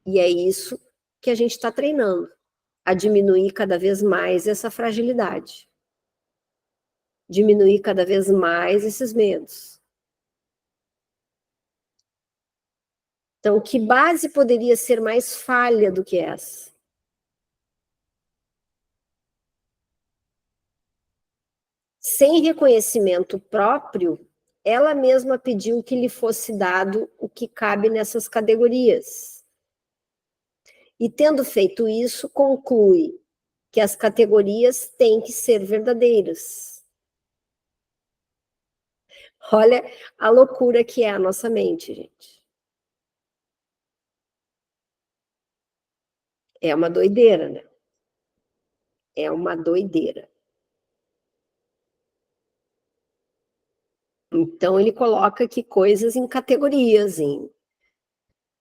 E é isso que a gente está treinando, a diminuir cada vez mais essa fragilidade. Diminuir cada vez mais esses medos. Então, que base poderia ser mais falha do que essa? Sem reconhecimento próprio, ela mesma pediu que lhe fosse dado o que cabe nessas categorias. E tendo feito isso, conclui que as categorias têm que ser verdadeiras. Olha a loucura que é a nossa mente, gente. É uma doideira, né? É uma doideira. Então, ele coloca aqui coisas em categorias,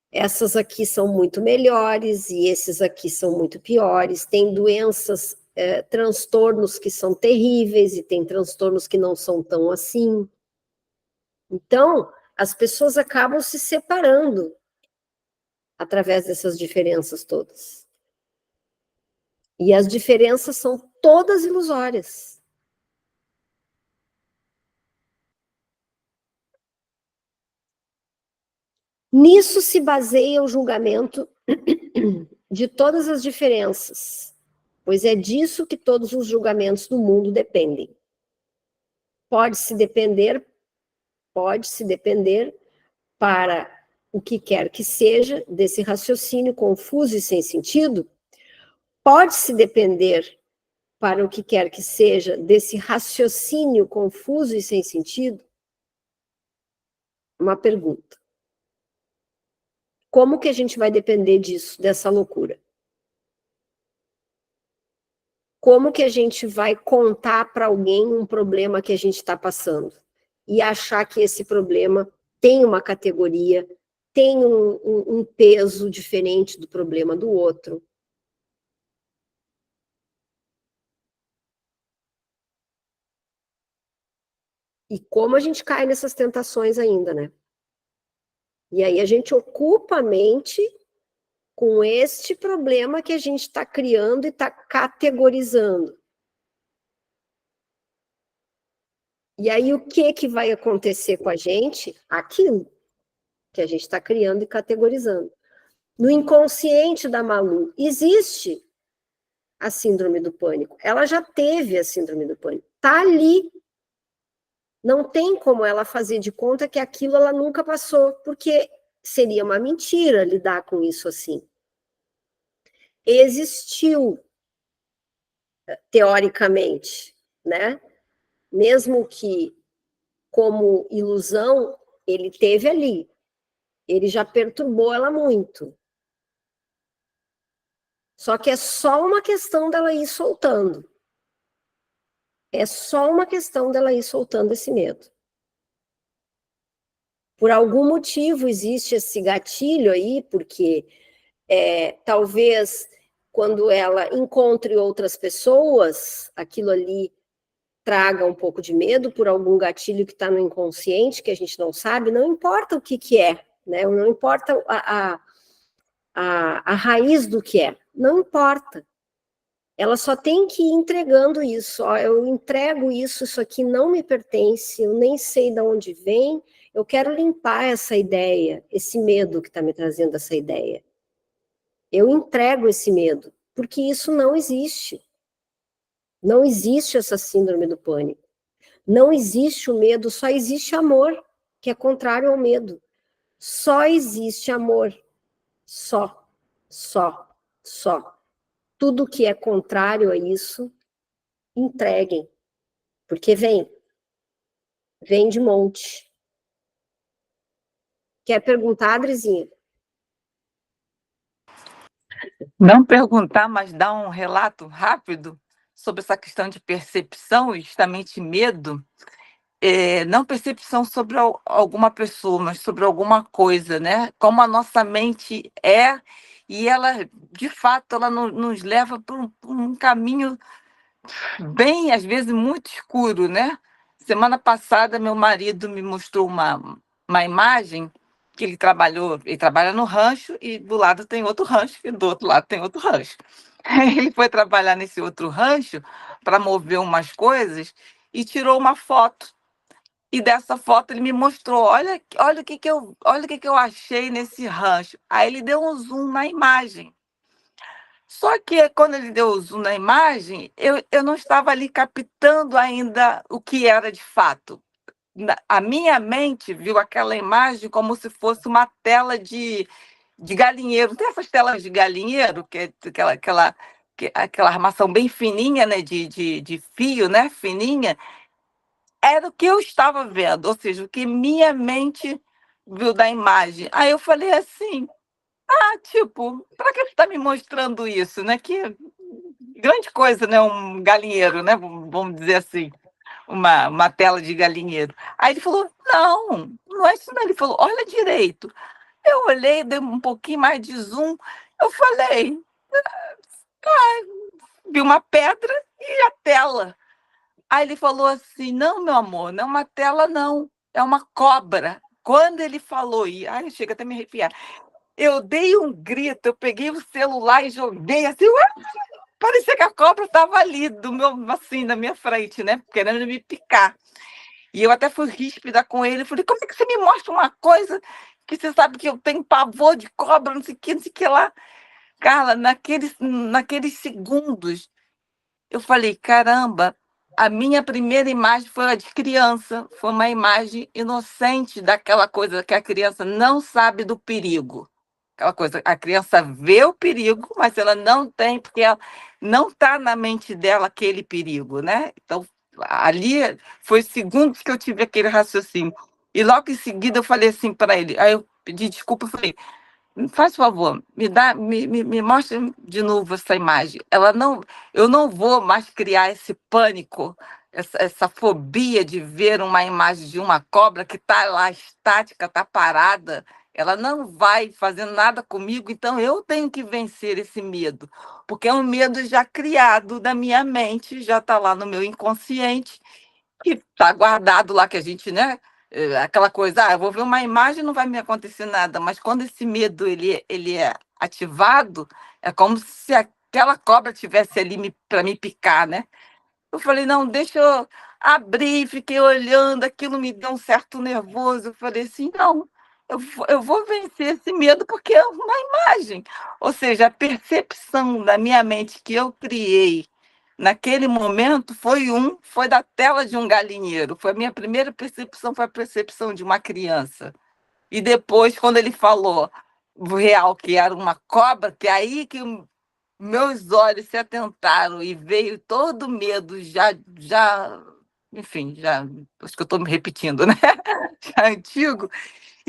essas aqui são muito melhores e esses aqui são muito piores. Tem doenças, transtornos que são terríveis e tem transtornos que não são tão assim. Então, as pessoas acabam se separando através dessas diferenças todas. E as diferenças são todas ilusórias. Nisso se baseia o julgamento de todas as diferenças, pois é disso que todos os julgamentos do mundo dependem. Pode-se depender para o que quer que seja desse raciocínio confuso e sem sentido, pode-se depender para o que quer que seja desse raciocínio confuso e sem sentido. uma pergunta. Como que a gente vai depender disso, dessa loucura? Como que a gente vai contar para alguém um problema que a gente está passando? E achar que esse problema tem uma categoria, tem um peso diferente do problema do outro. E como a gente cai nessas tentações ainda, né? E aí a gente ocupa a mente com este problema que a gente está criando e está categorizando. E aí o que vai acontecer com a gente? Aquilo que a gente está criando e categorizando. No inconsciente da Malu existe a síndrome do pânico. Ela já teve a síndrome do pânico. Está ali. Não tem como ela fazer de conta que aquilo ela nunca passou, porque seria uma mentira lidar com isso assim. Existiu, teoricamente, né? Mesmo que como ilusão, ele teve ali. Ele já perturbou ela muito. Só que é só uma questão dela ir soltando. É só uma questão dela ir soltando esse medo. Por algum motivo existe esse gatilho aí, porque talvez quando ela encontre outras pessoas, aquilo ali traga um pouco de medo por algum gatilho que está no inconsciente, que a gente não sabe, não importa o que é, né? Não importa a raiz do que é, não importa. Ela só tem que ir entregando isso. Ó, eu entrego isso, isso aqui não me pertence, eu nem sei de onde vem, eu quero limpar essa ideia, esse medo que está me trazendo essa ideia. Eu entrego esse medo, porque isso não existe. Não existe essa síndrome do pânico. Não existe o medo, só existe amor, que é contrário ao medo. Só existe amor. Só, só, só. Tudo que é contrário a isso, entreguem. Porque vem de monte. Quer perguntar, Adrizinha?
Não perguntar, mas dar um relato rápido sobre essa questão de percepção e justamente medo. Não percepção sobre alguma pessoa, mas sobre alguma coisa, né? Como a nossa mente é, e ela, de fato, ela nos leva por um caminho bem, às vezes, muito escuro, né? Semana passada, meu marido me mostrou uma imagem que ele trabalha no rancho e do lado tem outro rancho e do outro lado tem outro rancho. Ele foi trabalhar nesse outro rancho para mover umas coisas e tirou uma foto. E dessa foto ele me mostrou, olha o que que eu achei nesse rancho. Aí ele deu um zoom na imagem. Só que quando ele deu o zoom na imagem, eu não estava ali captando ainda o que era de fato. A minha mente viu aquela imagem como se fosse uma tela de galinheiro. Tem essas telas de galinheiro, que é aquela armação bem fininha, né, de fio, né, fininha. Era o que eu estava vendo, ou seja, o que minha mente viu da imagem. Aí eu falei assim, tipo, para que você está me mostrando isso, né? Que grande coisa, né? Um galinheiro, né? Vamos dizer assim, uma tela de galinheiro. Aí ele falou, não é isso não. Ele falou, olha direito. Eu olhei, dei um pouquinho mais de zoom, eu falei, vi uma pedra e a tela. Aí ele falou assim, não, meu amor, não é uma tela, não, é uma cobra. Quando ele falou, chega até a me arrepiar, eu dei um grito, eu peguei o celular e joguei assim, parecia que a cobra estava ali, assim, na minha frente, né? Querendo me picar. E eu até fui ríspida com ele. Falei, como é que você me mostra uma coisa que você sabe que eu tenho pavor de cobra, não sei o que, não sei o que lá. Carla, naqueles segundos, eu falei, caramba, a minha primeira imagem foi a de criança. Foi uma imagem inocente daquela coisa que a criança não sabe do perigo. Aquela coisa, a criança vê o perigo, mas ela não tem, porque ela não está na mente dela aquele perigo, né? Então, ali foi segundos que eu tive aquele raciocínio. E logo em seguida eu falei assim para ele, aí eu pedi desculpa, eu falei, faz favor, me mostra de novo essa imagem. Eu não vou mais criar esse pânico, essa fobia de ver uma imagem de uma cobra que está lá estática, está parada. Ela não vai fazer nada comigo, então eu tenho que vencer esse medo, porque é um medo já criado da minha mente, já está lá no meu inconsciente, que está guardado lá, que a gente, né? Aquela coisa, eu vou ver uma imagem, não vai me acontecer nada, mas quando esse medo ele é ativado, é como se aquela cobra tivesse ali para me picar, né? Eu falei, não, deixa eu abrir, fiquei olhando, aquilo me deu um certo nervoso. Eu falei assim, não, eu vou vencer esse medo porque é uma imagem. Ou seja, a percepção da minha mente que eu criei naquele momento foi da tela de um galinheiro. Foi a minha primeira percepção, foi a percepção de uma criança. E depois, quando ele falou o real que era uma cobra, que é aí que meus olhos se atentaram e veio todo o medo, enfim, acho que eu estou me repetindo, né? Já antigo.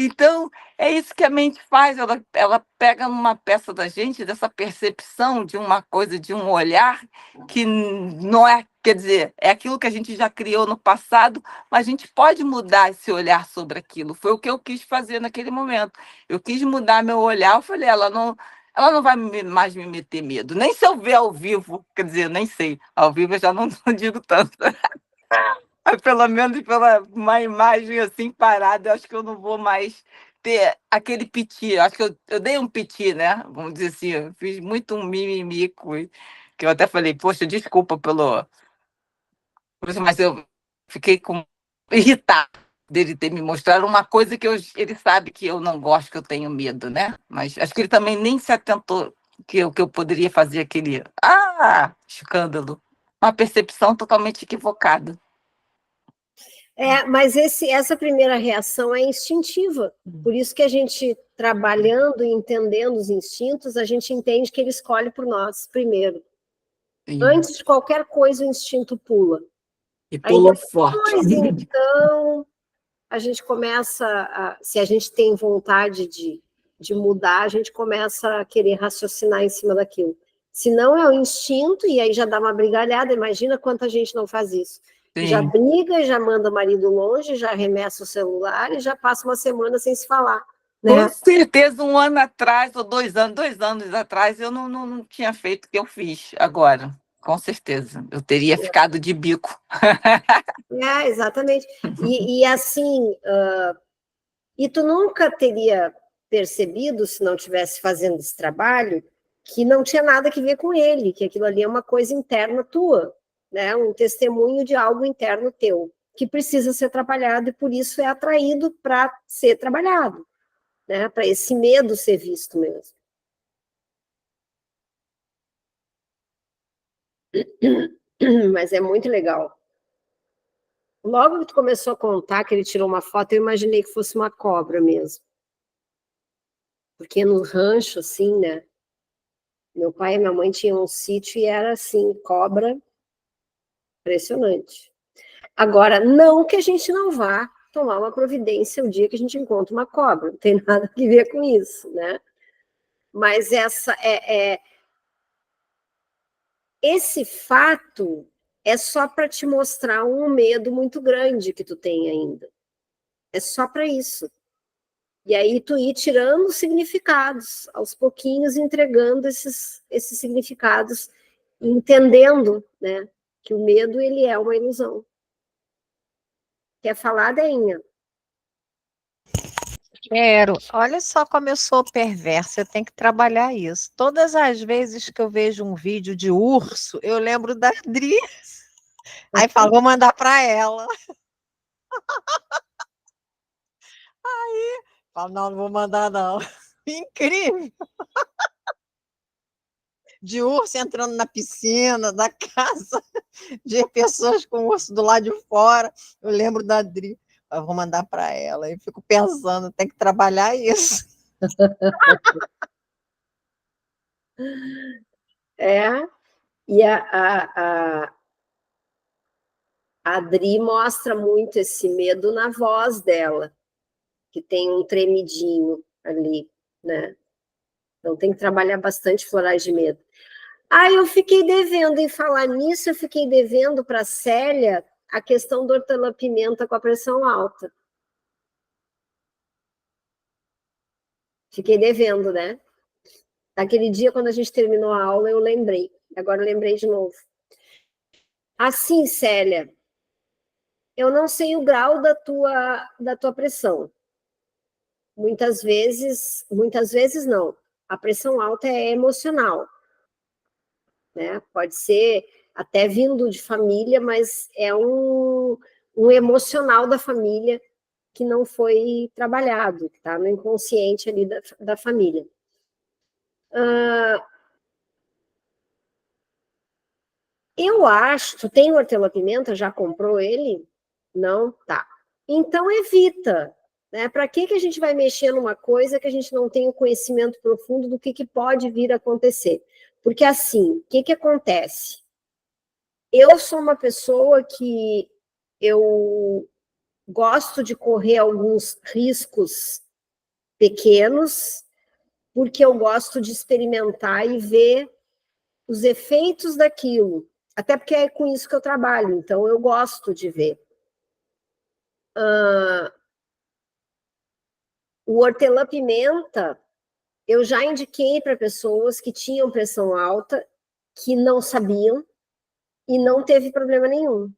Então, é isso que a mente faz, ela pega numa peça da gente, dessa percepção de uma coisa, de um olhar, que não é, quer dizer, é aquilo que a gente já criou no passado, mas a gente pode mudar esse olhar sobre aquilo. Foi o que eu quis fazer naquele momento. Eu quis mudar meu olhar, eu falei, ela não vai mais me meter medo, nem se eu ver ao vivo, quer dizer, nem sei, ao vivo eu já não, não digo tanto. Mas pelo menos pela uma imagem assim parada, eu acho que eu não vou mais ter aquele piti. Eu acho que eu dei um piti, né? Vamos dizer assim, eu fiz muito um mimimi, que eu até falei, poxa, desculpa mas eu fiquei irritada dele ter me mostrado uma coisa que ele sabe que eu não gosto, que eu tenho medo, né? Mas acho que ele também nem se atentou que eu poderia fazer aquele escândalo. Uma percepção totalmente equivocada.
Mas essa primeira reação é instintiva. Por isso que a gente, trabalhando e entendendo os instintos, a gente entende que ele escolhe por nós primeiro.
Sim.
Antes de qualquer coisa, o instinto pula.
E pulou forte.
Mas então, a gente começa, se a gente tem vontade de mudar, a gente começa a querer raciocinar em cima daquilo. Se não é o instinto, e aí já dá uma brigalhada, imagina quanta gente não faz isso.
Sim.
Já briga, já manda o marido longe, já arremessa o celular e já passa uma semana sem se falar. Né?
Com certeza, um ano atrás, ou 2 anos atrás, eu não tinha feito o que eu fiz agora. Com certeza. Eu teria ficado de bico.
Exatamente. E assim, e tu nunca teria percebido, se não estivesse fazendo esse trabalho, que não tinha nada que ver com ele, que aquilo ali é uma coisa interna tua, né? Um testemunho de algo interno teu, que precisa ser trabalhado e por isso é atraído para ser trabalhado, né? Para esse medo ser visto mesmo. Mas é muito legal. Logo que tu começou a contar que ele tirou uma foto, eu imaginei que fosse uma cobra mesmo. Porque no rancho, assim, né? Meu pai e minha mãe tinham um sítio e era assim, cobra, impressionante. Agora, não que a gente não vá tomar uma providência o dia que a gente encontra uma cobra, não tem nada a ver com isso, né? Mas esse fato é só para te mostrar um medo muito grande que tu tem ainda. É só para isso. E aí tu ir tirando os significados, aos pouquinhos entregando esses significados, entendendo, né, que o medo ele é uma ilusão. Quer falar, Deinha?
Quero. Olha só como eu sou perversa, eu tenho que trabalhar isso. Todas as vezes que eu vejo um vídeo de urso, eu lembro da Adri. Aí falo, vou mandar para ela. Aí falo, não vou mandar não. Incrível. De urso entrando na piscina da casa, de pessoas com urso do lado de fora. Eu lembro da Adri. Eu vou mandar para ela. Eu fico pensando, tem que trabalhar isso.
E a Adri mostra muito esse medo na voz dela. que tem um tremidinho ali, né? Então tem que trabalhar bastante florais de medo. Eu fiquei devendo, em falar nisso, eu fiquei devendo para a Célia a questão do hortelã-pimenta com a pressão alta. Fiquei devendo, né? Naquele dia, quando a gente terminou a aula, eu lembrei. Agora eu lembrei de novo. Assim, Célia, eu não sei o grau da tua pressão. Muitas vezes não. A pressão alta é emocional, né? Pode ser até vindo de família, mas é um emocional da família que não foi trabalhado, que está no inconsciente ali da família. Eu acho, tu tem hortelã-pimenta, já comprou ele? Não? Tá. Então evita, né? Para que a gente vai mexer numa coisa que a gente não tem o conhecimento profundo do que pode vir a acontecer? Porque assim, o que acontece? Eu sou uma pessoa que eu gosto de correr alguns riscos pequenos, porque eu gosto de experimentar e ver os efeitos daquilo. Até porque é com isso que eu trabalho, então eu gosto de ver. O hortelã-pimenta, eu já indiquei para pessoas que tinham pressão alta, que não sabiam, e não teve problema nenhum.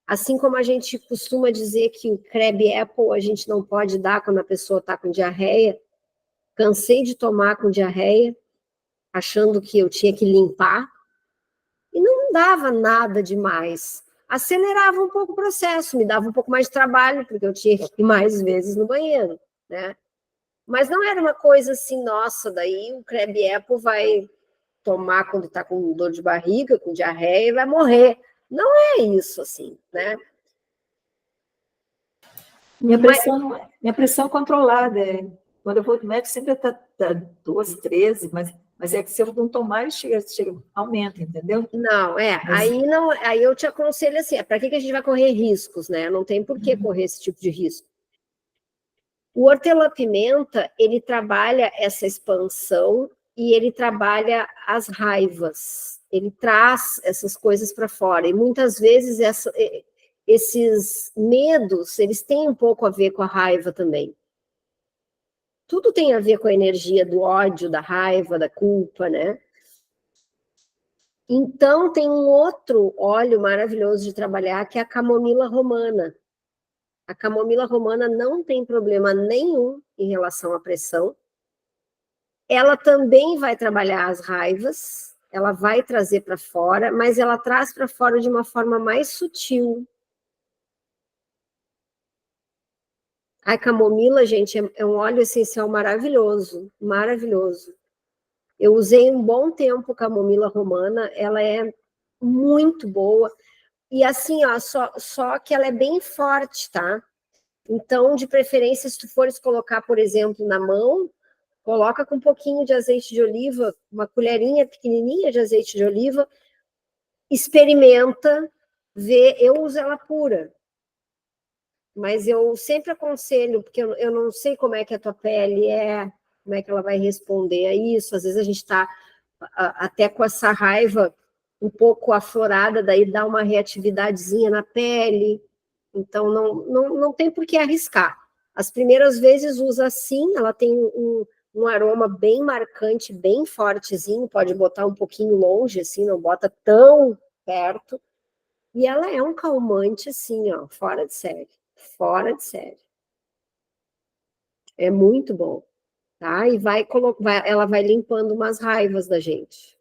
Assim como a gente costuma dizer que o Crab Apple a gente não pode dar quando a pessoa está com diarreia, cansei de tomar com diarreia, achando que eu tinha que limpar, e não dava nada demais. Acelerava um pouco o processo, me dava um pouco mais de trabalho, porque eu tinha que ir mais vezes no banheiro, né? Mas não era uma coisa assim, nossa, daí o Crab Apple vai tomar quando está com dor de barriga, com diarreia, e vai morrer. Não é isso, assim, né?
Minha pressão é controlada. Quando eu vou no médico, sempre está 12, 13, mas é que se eu não tomar, chega, aumenta, entendeu?
Não, aí eu te aconselho assim, para que a gente vai correr riscos, né? Não tem por que correr esse tipo de risco. O hortelã-pimenta, ele trabalha essa expansão e ele trabalha as raivas. Ele traz essas coisas para fora. E muitas vezes esses medos, eles têm um pouco a ver com a raiva também. Tudo tem a ver com a energia do ódio, da raiva, da culpa, né? Então, tem um outro óleo maravilhoso de trabalhar, que é a camomila romana. A camomila romana não tem problema nenhum em relação à pressão. Ela também vai trabalhar as raivas, ela vai trazer para fora, mas ela traz para fora de uma forma mais sutil. A camomila, gente, é um óleo essencial maravilhoso, maravilhoso. Eu usei um bom tempo camomila romana, ela é muito boa. E assim, ó, só que ela é bem forte, tá? Então, de preferência, se tu fores colocar, por exemplo, na mão, coloca com um pouquinho de azeite de oliva, uma colherinha pequenininha de azeite de oliva, experimenta, vê, eu uso ela pura. Mas eu sempre aconselho, porque eu não sei como é que a tua pele é, como é que ela vai responder a isso. Às vezes a gente está até com essa raiva um pouco aflorada, daí dá uma reatividadezinha na pele. Então, não tem por que arriscar. As primeiras vezes usa assim, ela tem um aroma bem marcante, bem fortezinho, pode botar um pouquinho longe, assim, não bota tão perto. E ela é um calmante, assim, ó, fora de série. Fora de série. É muito bom, tá? E ela vai limpando umas raivas da gente.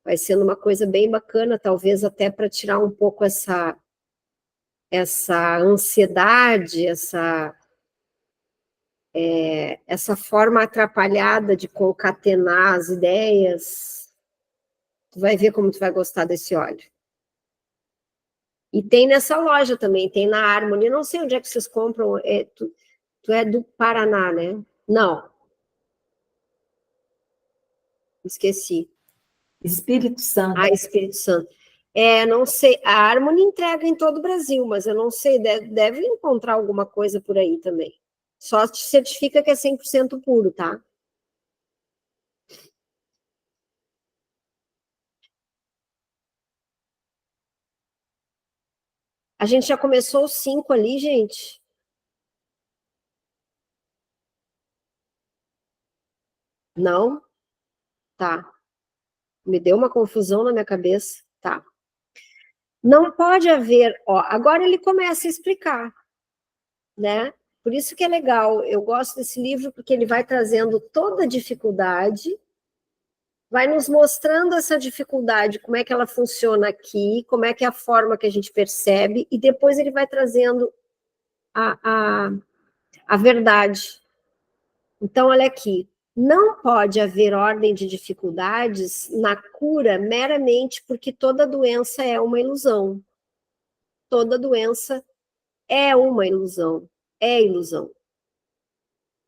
Vai sendo uma coisa bem bacana, talvez até para tirar um pouco essa ansiedade, essa forma atrapalhada de concatenar as ideias. Tu vai ver como tu vai gostar desse óleo. E tem nessa loja também, tem na Harmony. Não sei onde é que vocês compram. Tu é do Paraná, né? Não. Esqueci.
Espírito Santo.
Espírito Santo. Não sei. A Harmony entrega em todo o Brasil, mas eu não sei. Deve encontrar alguma coisa por aí também. Só te certifica que é 100% puro, tá? A gente já começou os 5 ali, gente. Não? Tá. Me deu uma confusão na minha cabeça. Tá. Não pode haver, ó, agora ele começa a explicar, né? Por isso que é legal, eu gosto desse livro, porque ele vai trazendo toda a dificuldade, vai nos mostrando essa dificuldade, como é que ela funciona aqui, como é que é a forma que a gente percebe, e depois ele vai trazendo a verdade. Então, olha aqui, não pode haver ordem de dificuldades na cura meramente porque toda doença é uma ilusão. Toda doença é uma ilusão, é ilusão.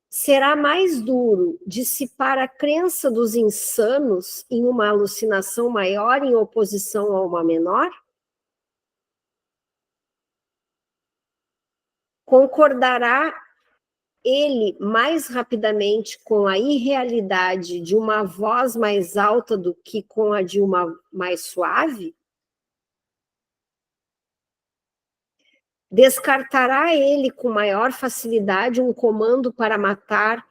Será mais duro dissipar a crença dos insanos em uma alucinação maior em oposição a uma menor? Concordará ele mais rapidamente com a irrealidade de uma voz mais alta do que com a de uma mais suave? Descartará ele com maior facilidade um comando para matar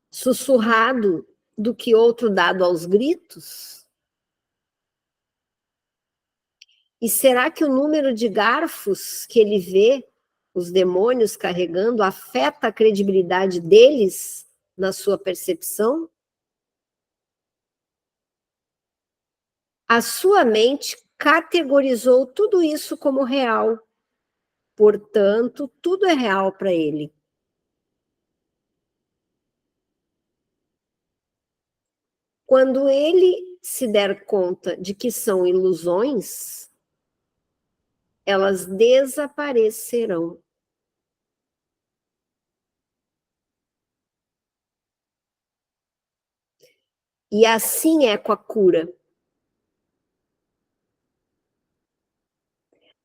sussurrado do que outro dado aos gritos? E será que o número de garfos que ele vê os demônios carregando afeta a credibilidade deles na sua percepção? A sua mente categorizou tudo isso como real. Portanto, tudo é real para ele. Quando ele se der conta de que são ilusões, elas desaparecerão. E assim é com a cura.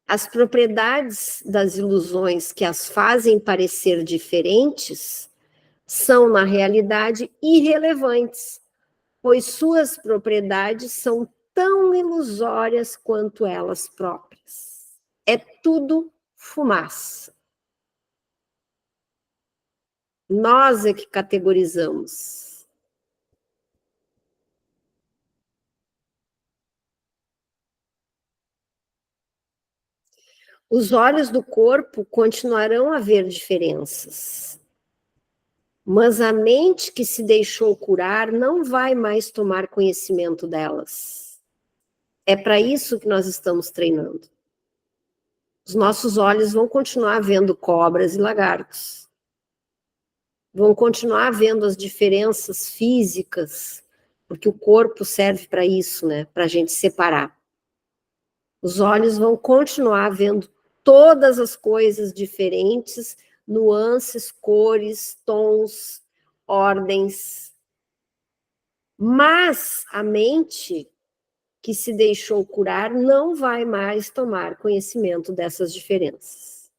As propriedades das ilusões que as fazem parecer diferentes são, na realidade, irrelevantes, pois suas propriedades são tão ilusórias quanto elas próprias. É tudo fumaça. Nós é que categorizamos. Os olhos do corpo continuarão a ver diferenças, mas a mente que se deixou curar não vai mais tomar conhecimento delas. É para isso que nós estamos treinando. Os nossos olhos vão continuar vendo cobras e lagartos. Vão continuar vendo as diferenças físicas, porque o corpo serve para isso, né? Para a gente separar. Os olhos vão continuar vendo todas as coisas diferentes, nuances, cores, tons, ordens. Mas a mente que se deixou curar não vai mais tomar conhecimento dessas diferenças.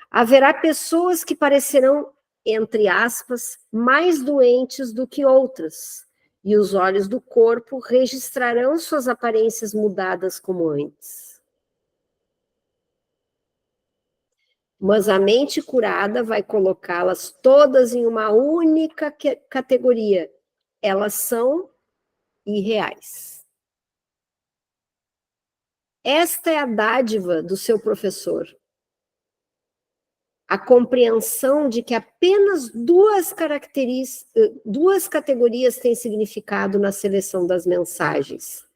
Haverá pessoas que parecerão, entre aspas, mais doentes do que outras, e os olhos do corpo registrarão suas aparências mudadas como antes. Mas a mente curada vai colocá-las todas em uma única categoria. Elas são irreais. Esta é a dádiva do seu professor. A compreensão de que apenas duas categorias têm significado na seleção das mensagens.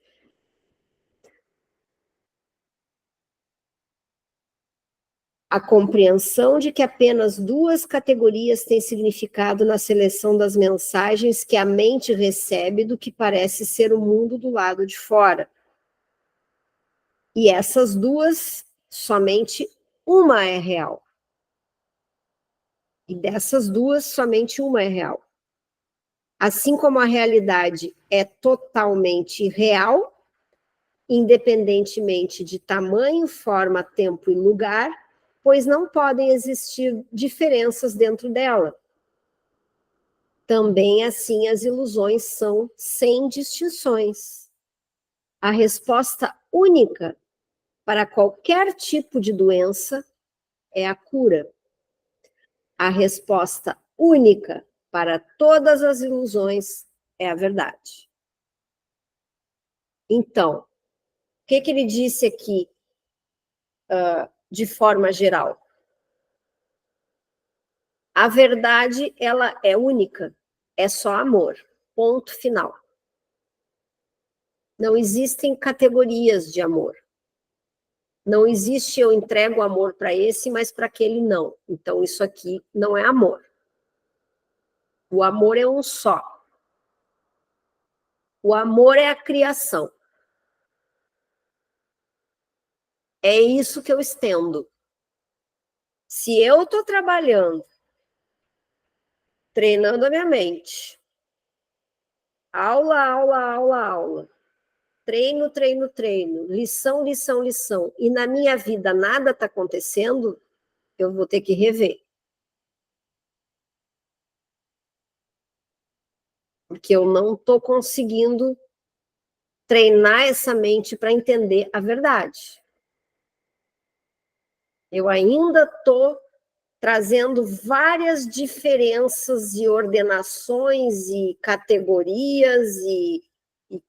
A compreensão de que apenas duas categorias têm significado na seleção das mensagens que a mente recebe do que parece ser o mundo do lado de fora. E essas duas, somente uma é real. E dessas duas, somente uma é real. Assim como a realidade é totalmente real, independentemente de tamanho, forma, tempo e lugar, pois não podem existir diferenças dentro dela. Também assim as ilusões são sem distinções. A resposta única para qualquer tipo de doença é a cura. A resposta única para todas as ilusões é a verdade. Então, o que ele disse aqui, de forma geral? A verdade, ela é única, é só amor, ponto final. Não existem categorias de amor. Não existe eu entrego amor para esse, mas para aquele não. Então, isso aqui não é amor. O amor é um só. O amor é a criação. É isso que eu estendo. Se eu estou trabalhando, treinando a minha mente, aula, aula, aula, aula, treino, treino, treino, lição, lição, lição, e na minha vida nada está acontecendo, eu vou ter que rever. Porque eu não estou conseguindo treinar essa mente para entender a verdade. Eu ainda estou trazendo várias diferenças e ordenações e categorias e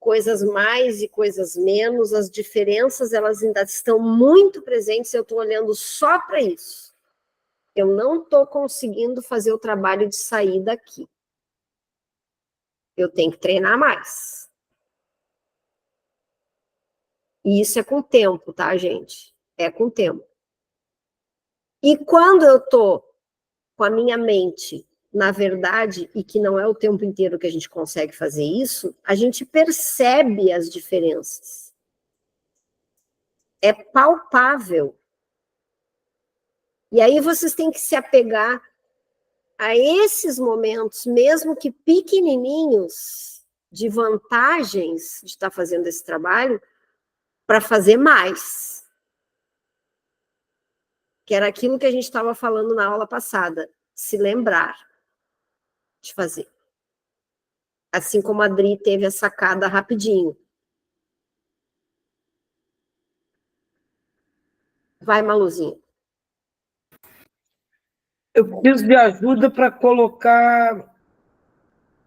coisas mais e coisas menos. As diferenças, elas ainda estão muito presentes, eu estou olhando só para isso. Eu não estou conseguindo fazer o trabalho de sair daqui. Eu tenho que treinar mais. E isso é com o tempo, tá, gente? É com o tempo. E quando eu estou com a minha mente na verdade, e que não é o tempo inteiro que a gente consegue fazer isso, a gente percebe as diferenças. É palpável. E aí vocês têm que se apegar a esses momentos, mesmo que pequenininhos, de vantagens de estar fazendo esse trabalho, para fazer mais. Que era aquilo que a gente estava falando na aula passada, se lembrar de fazer. Assim como a Adri teve a sacada rapidinho. Vai, Maluzinha.
Eu preciso de ajuda para colocar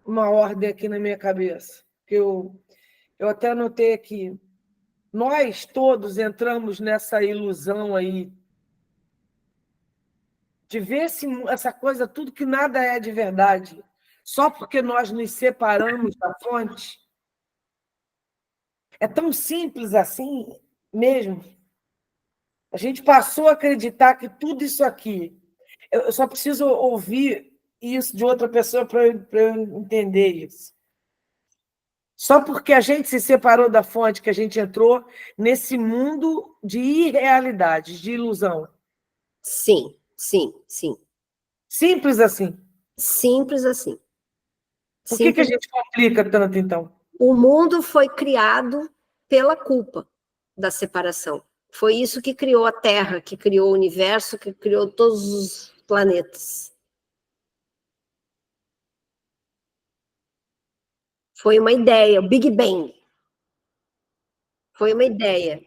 uma ordem aqui na minha cabeça. Eu até anotei aqui. Nós todos entramos nessa ilusão aí de ver essa coisa, tudo que nada é de verdade, só porque nós nos separamos da fonte. É tão simples assim mesmo. A gente passou a acreditar que tudo isso aqui... Eu só preciso ouvir isso de outra pessoa para eu entender isso. Só porque a gente se separou da fonte, que a gente entrou nesse mundo de irrealidades, de ilusão.
Sim, sim, sim.
Simples assim.
Simples assim.
Por que a gente complica tanto, então?
O mundo foi criado pela culpa da separação. Foi isso que criou a Terra, que criou o universo, que criou todos os planetas. Foi uma ideia, o Big Bang. Foi uma ideia.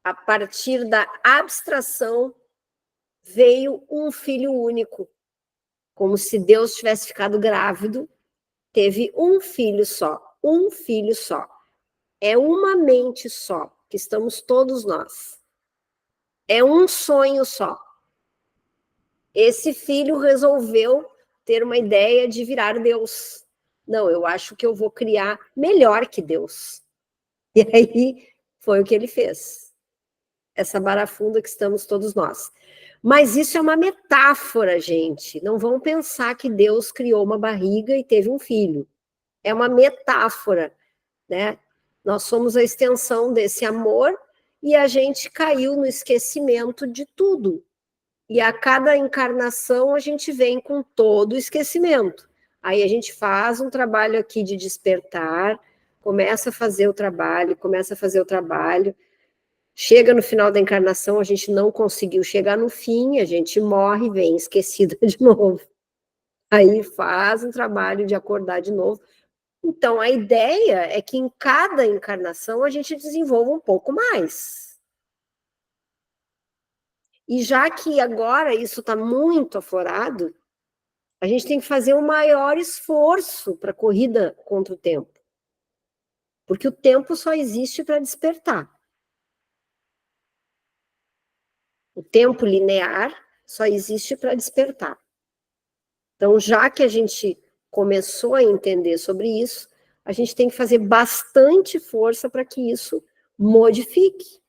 A partir da abstração veio um filho único. Como se Deus tivesse ficado grávido, teve um filho só. Um filho só. É uma mente só, que estamos todos nós. É um sonho só. Esse filho resolveu ter uma ideia de virar Deus. Não, eu acho que eu vou criar melhor que Deus. E aí foi o que ele fez. Essa barafunda que estamos todos nós. Mas isso é uma metáfora, gente. Não vão pensar que Deus criou uma barriga e teve um filho. É uma metáfora, né? Nós somos a extensão desse amor e a gente caiu no esquecimento de tudo. E a cada encarnação a gente vem com todo o esquecimento. Aí a gente faz um trabalho aqui de despertar, começa a fazer o trabalho, Chega no final da encarnação, a gente não conseguiu chegar no fim, a gente morre, vem esquecida de novo. Aí faz um trabalho de acordar de novo. Então, a ideia é que em cada encarnação a gente desenvolva um pouco mais. E já que agora isso está muito aflorado, a gente tem que fazer um maior esforço para a corrida contra o tempo. Porque o tempo só existe para despertar. O tempo linear só existe para despertar. Então, já que a gente começou a entender sobre isso, a gente tem que fazer bastante força para que isso modifique.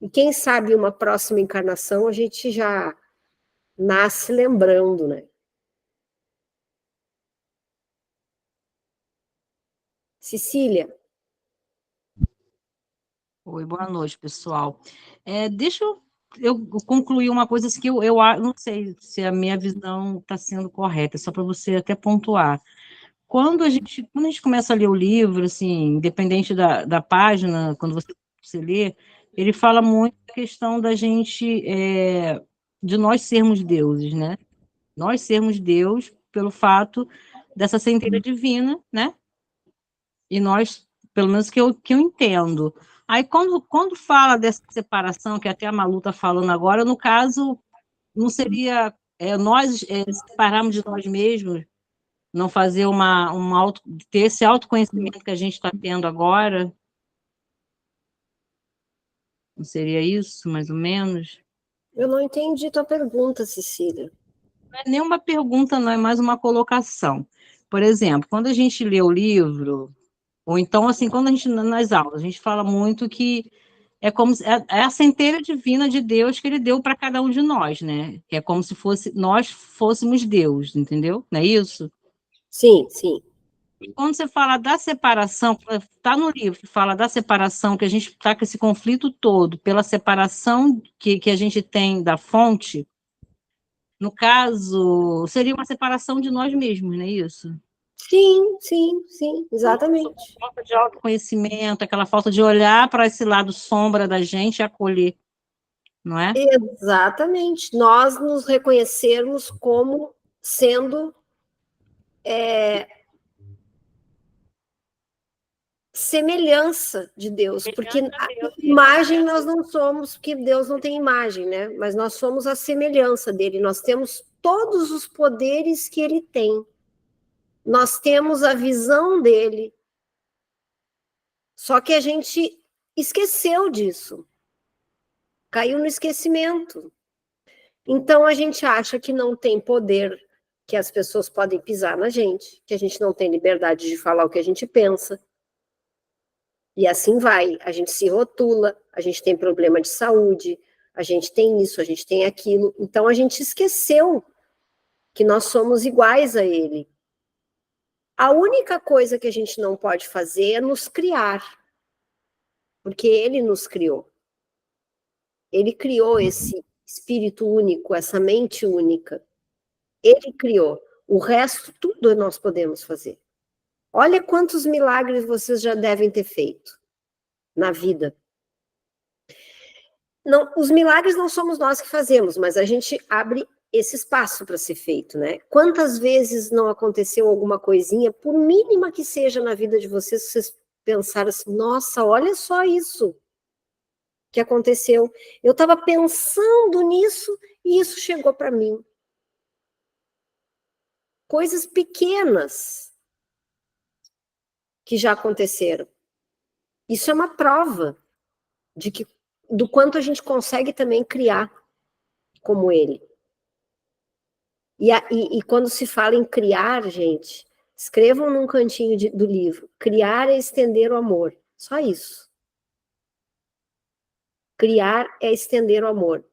E quem sabe uma próxima encarnação a gente já nasce lembrando, né? Cecília.
Oi, boa noite, pessoal. Deixa eu concluir uma coisa assim que eu não sei se a minha visão está sendo correta, só para você até pontuar. Quando a gente começa a ler o livro, assim, independente da página, quando você lê, ele fala muito da questão da gente, de nós sermos deuses, né? Nós sermos Deus pelo fato dessa centelha divina, né? E nós, pelo menos que eu entendo. Aí, quando fala dessa separação, que até a Malu está falando agora, no caso, não seria nós separarmos de nós mesmos, não fazer ter esse autoconhecimento que a gente está tendo agora? Não seria isso, mais ou menos?
Eu não entendi tua pergunta, Cecília.
Não é nenhuma pergunta, não, é mais uma colocação. Por exemplo, quando a gente lê o livro, ou então, assim, quando a gente, nas aulas, a gente fala muito que é como é a centelha divina de Deus que ele deu para cada um de nós, né? Que é como se nós fôssemos Deus, entendeu? Não é isso?
Sim, sim.
E quando você fala da separação, está no livro que fala da separação, que a gente está com esse conflito todo pela separação que a gente tem da fonte, no caso, seria uma separação de nós mesmos, não é isso?
Sim, sim, sim, exatamente.
Falta de autoconhecimento, aquela falta de olhar para esse lado sombra da gente e acolher, não é?
Exatamente. Nós nos reconhecermos como sendo semelhança de Deus, porque a imagem nós não somos, porque Deus não tem imagem, né? Mas nós somos a semelhança dele, nós temos todos os poderes que ele tem, nós temos a visão dele, só que a gente esqueceu disso, caiu no esquecimento. Então a gente acha que não tem poder, que as pessoas podem pisar na gente, que a gente não tem liberdade de falar o que a gente pensa. E assim vai, a gente se rotula, a gente tem problema de saúde, a gente tem isso, a gente tem aquilo. Então a gente esqueceu que nós somos iguais a ele. A única coisa que a gente não pode fazer é nos criar, porque ele nos criou. Ele criou esse espírito único, essa mente única. Ele criou. O resto, tudo nós podemos fazer. Olha quantos milagres vocês já devem ter feito na vida. Não, os milagres não somos nós que fazemos, mas a gente abre esse espaço para ser feito, né? Quantas vezes não aconteceu alguma coisinha, por mínima que seja na vida de vocês, vocês pensaram assim, nossa, olha só isso que aconteceu. Eu estava pensando nisso e isso chegou para mim. Coisas pequenas que já aconteceram. Isso é uma prova do quanto a gente consegue também criar como ele. E quando se fala em criar, gente, escrevam num cantinho do livro, criar é estender o amor, só isso. Criar é estender o amor.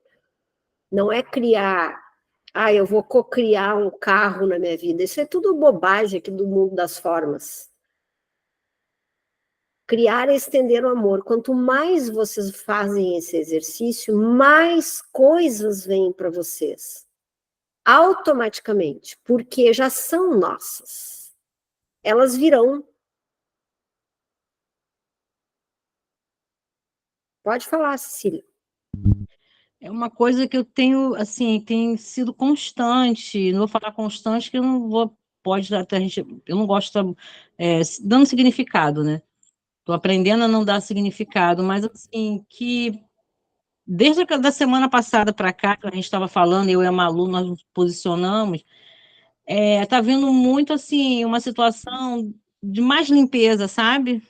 Não é criar, eu vou cocriar um carro na minha vida, isso é tudo bobagem aqui do mundo das formas. Criar é estender o amor. Quanto mais vocês fazem esse exercício, mais coisas vêm para vocês. Automaticamente, porque já são nossas. Elas virão. Pode falar, Cecília.
É uma coisa que eu tenho, assim, tem sido constante. Não vou falar constante, que eu não vou, pode até a gente, eu não gosto, dando significado, né? Estou aprendendo a não dar significado, mas assim, que desde a da semana passada para cá, que a gente estava falando, eu e a Malu, nós nos posicionamos, tá vendo muito, assim, uma situação de mais limpeza, sabe?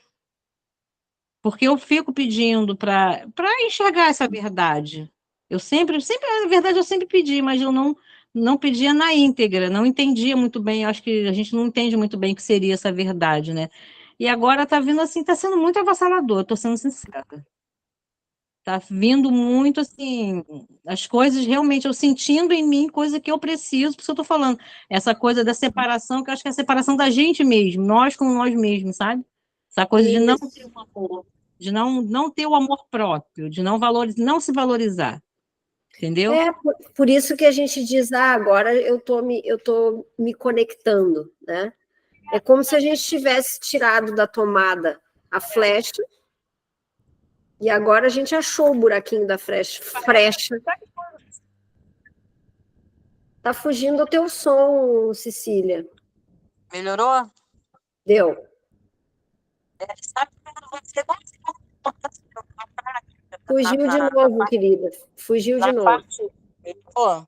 Porque eu fico pedindo para enxergar essa verdade. Eu sempre, na verdade, eu sempre pedi, mas eu não pedia na íntegra, não entendia muito bem, eu acho que a gente não entende muito bem o que seria essa verdade, né? E agora tá vindo assim, tá sendo muito avassalador, tô sendo sincera. Tá vindo muito assim, as coisas realmente, eu sentindo em mim coisa que eu preciso, por isso eu tô falando, essa coisa da separação, que eu acho que é a separação da gente mesmo, nós com nós mesmos, sabe? Essa coisa de não ter um amor, de não ter o amor próprio, de não valorizar, não se valorizar, entendeu?
Por isso que a gente diz, agora eu tô me conectando, né? É como se a gente tivesse tirado da tomada a flecha e agora a gente achou o buraquinho da frecha. Tá fugindo o teu som, Cecília.
Melhorou?
Deu.
Sabe quando você não se comporta na prática,
Fugiu de novo, querida. Fugiu de
na
novo.
parte. Ó,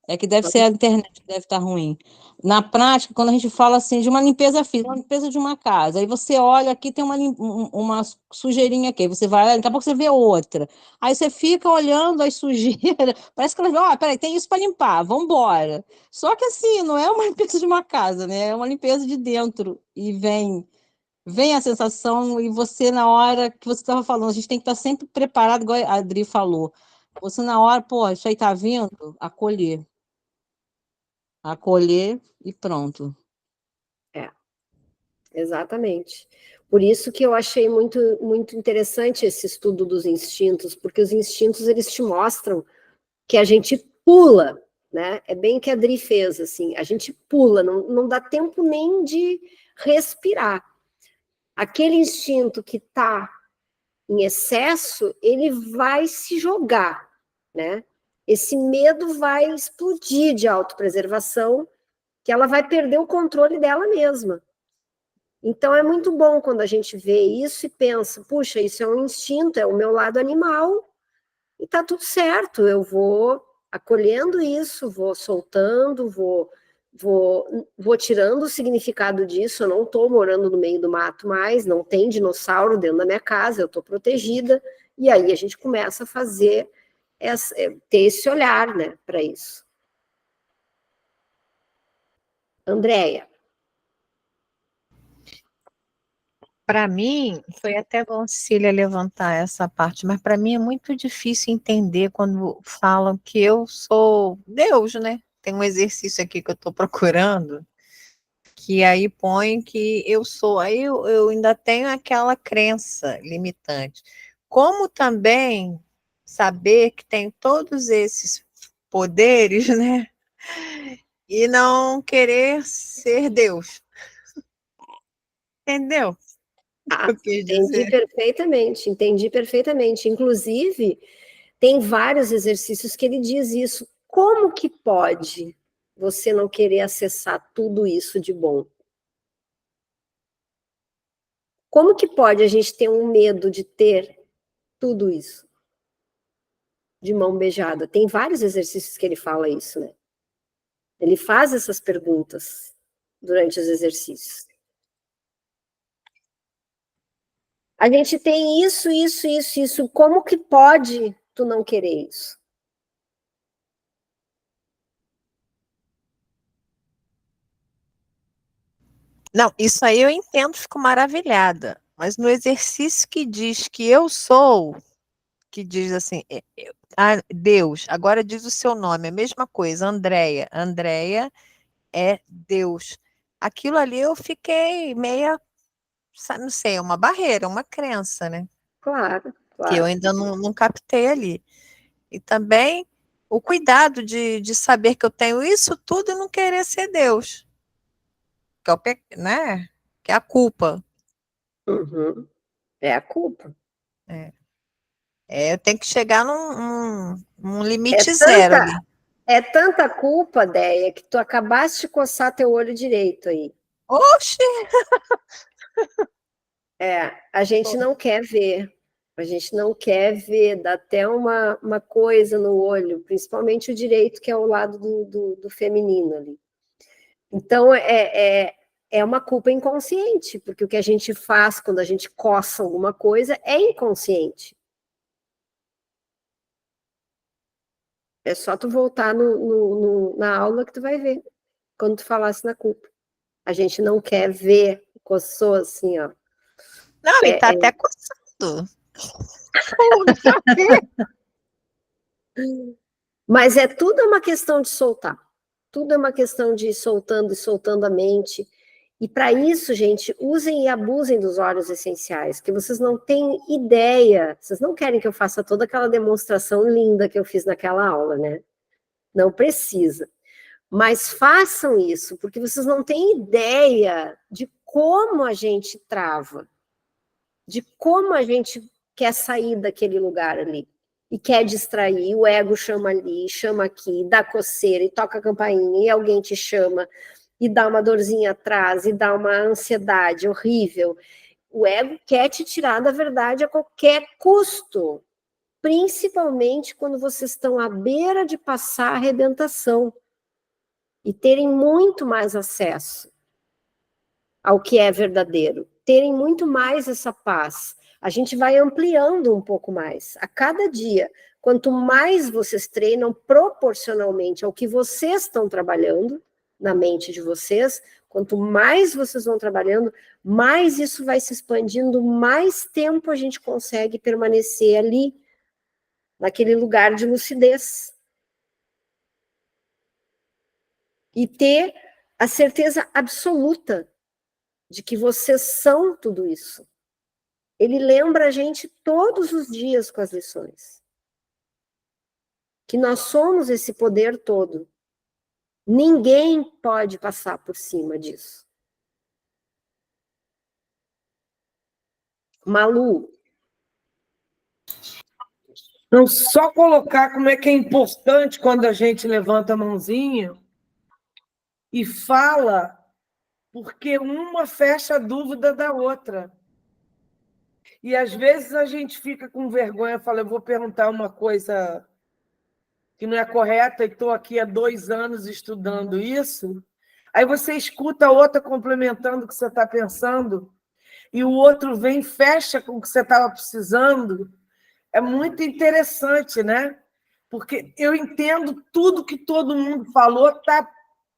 é que deve ser a internet, que deve estar ruim. Na prática, quando a gente fala assim de uma limpeza física, uma limpeza de uma casa, aí você olha aqui, tem uma sujeirinha aqui, aí você vai, daqui a pouco você vê outra. Aí você fica olhando as sujeiras, parece que elas vão, peraí, tem isso para limpar, vamos embora. Só que assim, não é uma limpeza de uma casa, né? É uma limpeza de dentro. E vem a sensação, e você, na hora que você estava falando, a gente tem que estar sempre preparado, igual a Adri falou. Você, na hora, pô, isso aí tá vindo, acolher e pronto.
Exatamente. Por isso que eu achei muito, muito interessante esse estudo dos instintos, porque os instintos, eles te mostram que a gente pula, né? É bem o que a Adri fez, assim, a gente pula, não dá tempo nem de respirar. Aquele instinto que está em excesso, ele vai se jogar, né? Esse medo vai explodir de autopreservação, que ela vai perder o controle dela mesma. Então é muito bom quando a gente vê isso e pensa, puxa, isso é um instinto, é o meu lado animal, e tá tudo certo, eu vou acolhendo isso, vou soltando, vou tirando o significado disso, eu não estou morando no meio do mato mais, não tem dinossauro dentro da minha casa, eu estou protegida, e aí a gente começa a fazer, ter esse olhar, né, para isso. Andréia.
Para mim, foi até bom Cecília levantar essa parte, mas para mim é muito difícil entender quando falam que eu sou Deus, né? Tem um exercício aqui que eu estou procurando, que aí põe que eu sou, aí eu ainda tenho aquela crença limitante. Como também saber que tem todos esses poderes, né? E não querer ser Deus. Entendeu? Eu quis
Entendi
dizer.
perfeitamente, entendi perfeitamente. Inclusive, tem vários exercícios que ele diz isso. Como que pode você não querer acessar tudo isso de bom? Como que pode a gente ter um medo de ter tudo isso de mão beijada? Tem vários exercícios que ele fala isso, né? Ele faz essas perguntas durante os exercícios. A gente tem isso, isso, isso, isso. Como que pode tu não querer isso?
Não, isso aí eu entendo, fico maravilhada. Mas no exercício que diz que eu sou, que diz assim, Deus, agora diz o seu nome, a mesma coisa, Andréia. Andréia é Deus. Aquilo ali eu fiquei meia, não sei, uma barreira, uma crença, né?
Claro,
Que eu
claro.
ainda não captei ali. E também o cuidado de saber que eu tenho isso tudo e não querer ser Deus, que é, né? Que é a culpa.
Uhum. É a culpa.
Eu tenho que chegar num limite
É
zero ali.
É tanta culpa, Déia, que tu acabaste de coçar teu olho direito aí.
Oxe!
A gente não quer ver. A gente não quer ver, dá até uma coisa no olho, principalmente o direito, que é o lado do feminino ali. Então, é uma culpa inconsciente, porque o que a gente faz quando a gente coça alguma coisa é inconsciente. É só tu voltar na aula que tu vai ver, quando tu falasse na culpa. A gente não quer ver, coçou assim, ó.
Não, e tá até coçando.
Mas tudo é uma questão de soltar. Tudo é uma questão de ir soltando e soltando a mente. E para isso, gente, usem e abusem dos óleos essenciais, que vocês não têm ideia. Vocês não querem que eu faça toda aquela demonstração linda que eu fiz naquela aula, né? Não precisa. Mas façam isso, porque vocês não têm ideia de como a gente trava, de como a gente quer sair daquele lugar ali e quer distrair. O ego chama ali, chama aqui, dá coceira e toca a campainha e alguém te chama e dá uma dorzinha atrás e dá uma ansiedade horrível. O ego quer te tirar da verdade a qualquer custo, principalmente quando vocês estão à beira de passar a arrebentação e terem muito mais acesso ao que é verdadeiro, terem muito mais essa paz. A gente vai ampliando um pouco mais a cada dia. Quanto mais vocês treinam proporcionalmente ao que vocês estão trabalhando na mente de vocês, quanto mais vocês vão trabalhando, mais isso vai se expandindo, mais tempo a gente consegue permanecer ali, naquele lugar de lucidez. E ter a certeza absoluta de que vocês são tudo isso. Ele lembra a gente todos os dias com as lições. Que nós somos esse poder todo. Ninguém pode passar por cima disso. Malu.
Não só colocar como é que é importante quando a gente levanta a mãozinha e fala, porque uma fecha a dúvida da outra. E às vezes a gente fica com vergonha, fala, eu vou perguntar uma coisa que não é correta e estou aqui há 2 anos estudando isso. Aí você escuta a outra complementando o que você está pensando e o outro vem e fecha com o que você estava precisando. É muito interessante, né? Porque eu entendo tudo que todo mundo falou, está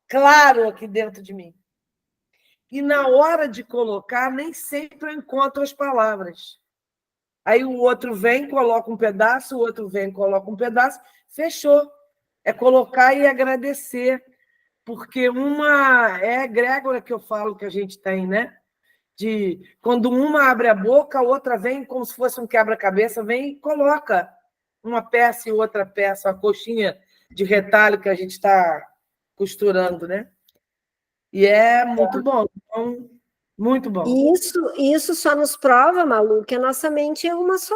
claro aqui dentro de mim. E na hora de colocar, nem sempre eu encontro as palavras. Aí o outro vem, coloca um pedaço, o outro vem, coloca um pedaço, fechou. É colocar e agradecer, porque uma é a egrégora que eu falo que a gente tem, né? De quando uma abre a boca, a outra vem como se fosse um quebra-cabeça, vem e coloca uma peça e outra peça, a coxinha de retalho que a gente está costurando, né? E é muito bom. Então, muito bom.
Isso só nos prova, Malu, que a nossa mente é uma só.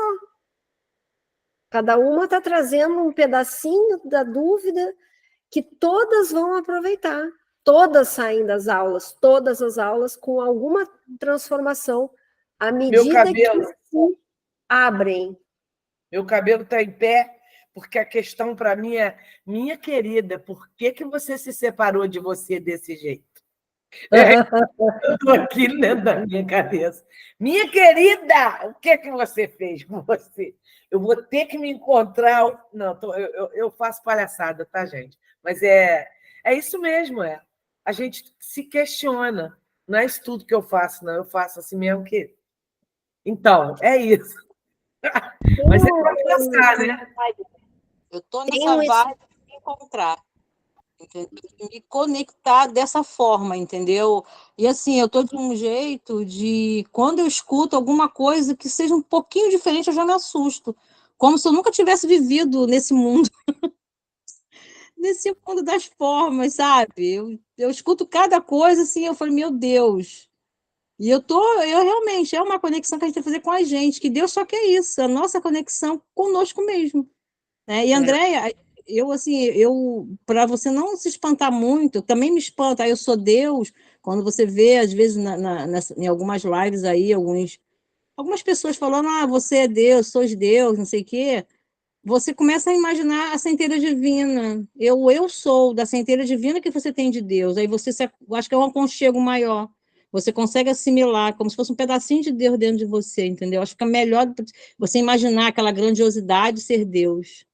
Cada uma está trazendo um pedacinho da dúvida que todas vão aproveitar. Todas saem das aulas, todas as aulas com alguma transformação à medida que se abrem.
Meu cabelo está em pé, porque a questão para mim é, minha querida, por que você se separou de você desse jeito? Eu estou aqui dentro da minha cabeça. Minha querida, o que você fez com você? Eu vou ter que me encontrar. Não, eu faço palhaçada, tá, gente? Mas é isso mesmo, é. A gente se questiona. Não é isso tudo que eu faço, não. Eu faço assim mesmo que. Então, é isso. Mas é para pensar, né?
Eu estou nessa vibe de me encontrar. Me conectar dessa forma, entendeu? E assim, eu estou de um jeito de quando eu escuto alguma coisa que seja um pouquinho diferente, eu já me assusto, como se eu nunca tivesse vivido nesse mundo, nesse mundo das formas, sabe? Eu escuto cada coisa assim, eu falo, meu Deus, E eu realmente, é uma conexão que a gente tem que fazer com a gente, que Deus só quer isso, a nossa conexão conosco mesmo, né? E, Andréia, para você não se espantar muito, também me espanta, eu sou Deus, quando você vê, às vezes, em algumas lives aí, algumas pessoas falando, você é Deus, sois Deus, não sei o quê, você começa a imaginar a centelha divina. Eu sou da centelha divina que você tem de Deus. Aí acho que é um aconchego maior. Você consegue assimilar, como se fosse um pedacinho de Deus dentro de você, entendeu? Acho que é melhor você imaginar aquela grandiosidade ser Deus.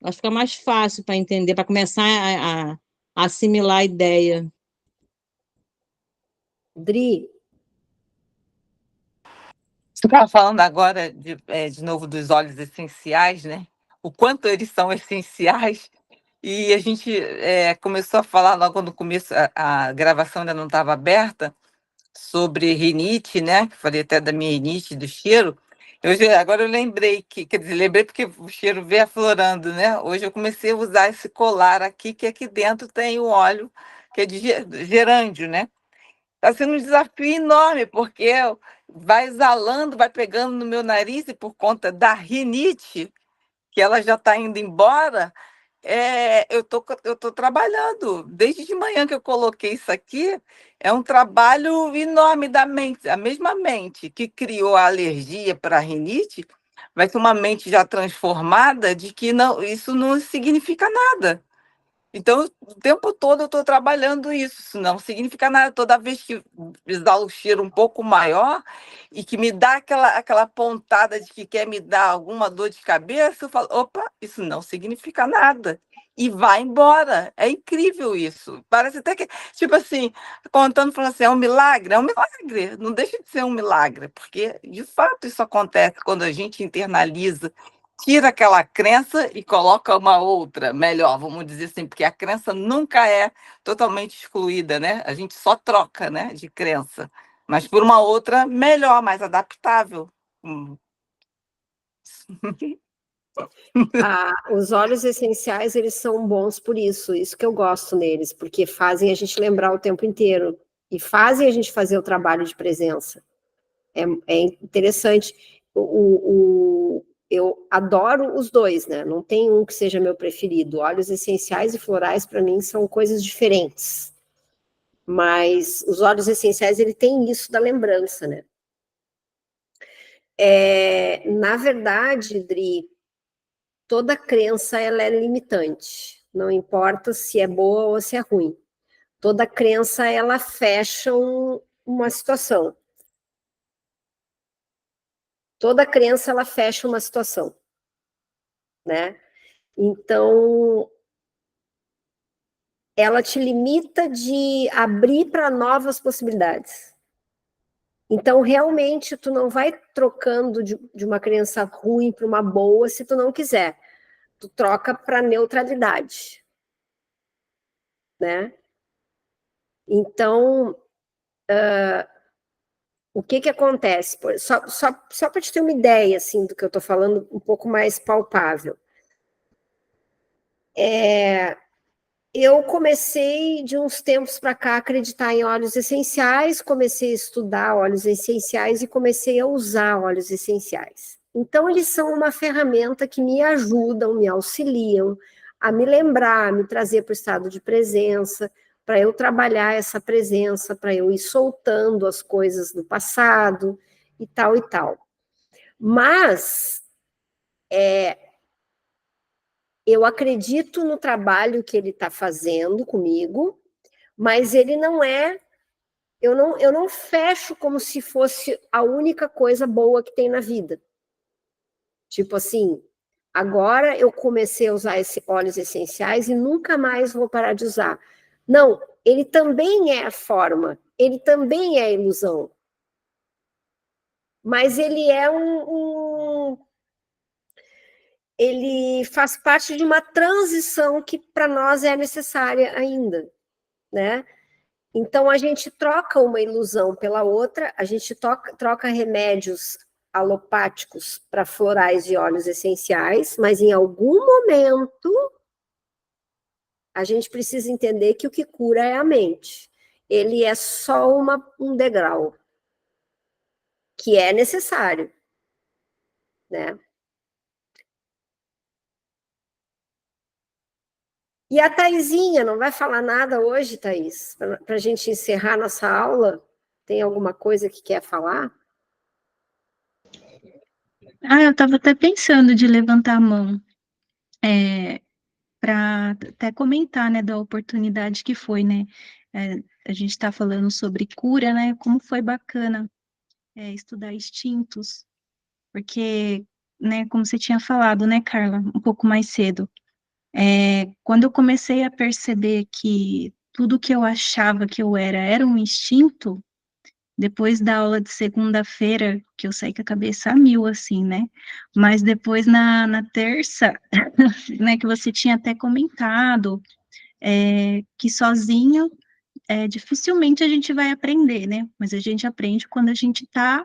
Acho que fica mais fácil para entender, para começar a assimilar a ideia.
Dri,
Você estava falando agora, de novo, dos óleos essenciais, né? O quanto eles são essenciais. E a gente começou a falar logo no começo, a gravação ainda não estava aberta, sobre rinite, né? Falei até da minha rinite, do cheiro. Agora eu lembrei quer dizer, lembrei porque o cheiro veio aflorando, né? Hoje eu comecei a usar esse colar aqui, que aqui dentro tem o óleo, que é de gerândio, né? Está sendo um desafio enorme, porque vai exalando, vai pegando no meu nariz, e por conta da rinite, que ela já está indo embora, eu tô trabalhando. Desde de manhã que eu coloquei isso aqui, é um trabalho enorme da mente. A mesma mente que criou a alergia para a rinite, vai ser uma mente já transformada de que não, isso não significa nada. Então, o tempo todo eu estou trabalhando isso não significa nada. Toda vez que exalo o cheiro um pouco maior e que me dá aquela pontada de que quer me dar alguma dor de cabeça, eu falo, opa, isso não significa nada. E vai embora. É incrível isso. Parece até que, tipo assim, contando, falando assim, é um milagre? É um milagre. Não deixa de ser um milagre, porque, de fato, isso acontece quando a gente internaliza, tira aquela crença e coloca uma outra, melhor, vamos dizer assim, porque a crença nunca é totalmente excluída, né? A gente só troca, né, de crença, mas por uma outra melhor, mais adaptável.
os óleos essenciais, eles são bons por isso que eu gosto neles, porque fazem a gente lembrar o tempo inteiro e fazem a gente fazer o trabalho de presença. É interessante. Eu adoro os dois, né? Não tem um que seja meu preferido. Óleos essenciais e florais, para mim, são coisas diferentes. Mas os óleos essenciais, ele tem isso da lembrança, né? Na verdade, Dri, toda crença ela é limitante. Não importa se é boa ou se é ruim. Toda crença ela fecha uma situação. Toda crença ela fecha uma situação, né? Então, ela te limita de abrir para novas possibilidades. Então, realmente, tu não vai trocando de uma crença ruim para uma boa se tu não quiser. Tu troca para neutralidade, né? Então, o que acontece? Só para te ter uma ideia, assim, do que eu estou falando, um pouco mais palpável. Eu comecei, de uns tempos para cá, a acreditar em óleos essenciais, comecei a estudar óleos essenciais e comecei a usar óleos essenciais. Então, eles são uma ferramenta que me ajudam, me auxiliam a me lembrar, a me trazer para o estado de presença, para eu trabalhar essa presença, para eu ir soltando as coisas do passado e tal e tal. Mas eu acredito no trabalho que ele está fazendo comigo, mas ele não é. Eu não fecho como se fosse a única coisa boa que tem na vida. Tipo assim, agora eu comecei a usar óleos essenciais e nunca mais vou parar de usar. Não, ele também é a forma, ele também é a ilusão. Mas ele é ele faz parte de uma transição que para nós é necessária ainda, né? Então a gente troca uma ilusão pela outra, a gente troca remédios alopáticos para florais e óleos essenciais, mas em algum momento a gente precisa entender que o que cura é a mente. ele é só um degrau, que é necessário, né? E a Thaisinha, não vai falar nada hoje, Thaís? Para a gente encerrar nossa aula, tem alguma coisa que quer falar?
Eu estava até pensando de levantar a mão para até comentar, né, da oportunidade que foi, né? A gente está falando sobre cura, né? Como foi bacana estudar instintos, porque, né, como você tinha falado, né, Carla, um pouco mais cedo, quando eu comecei a perceber que tudo que eu achava que eu era um instinto, depois da aula de segunda-feira, que eu saí com a cabeça a mil, assim, né? Mas depois na terça, né, que você tinha até comentado, que sozinho, dificilmente a gente vai aprender, né? Mas a gente aprende quando a gente tá,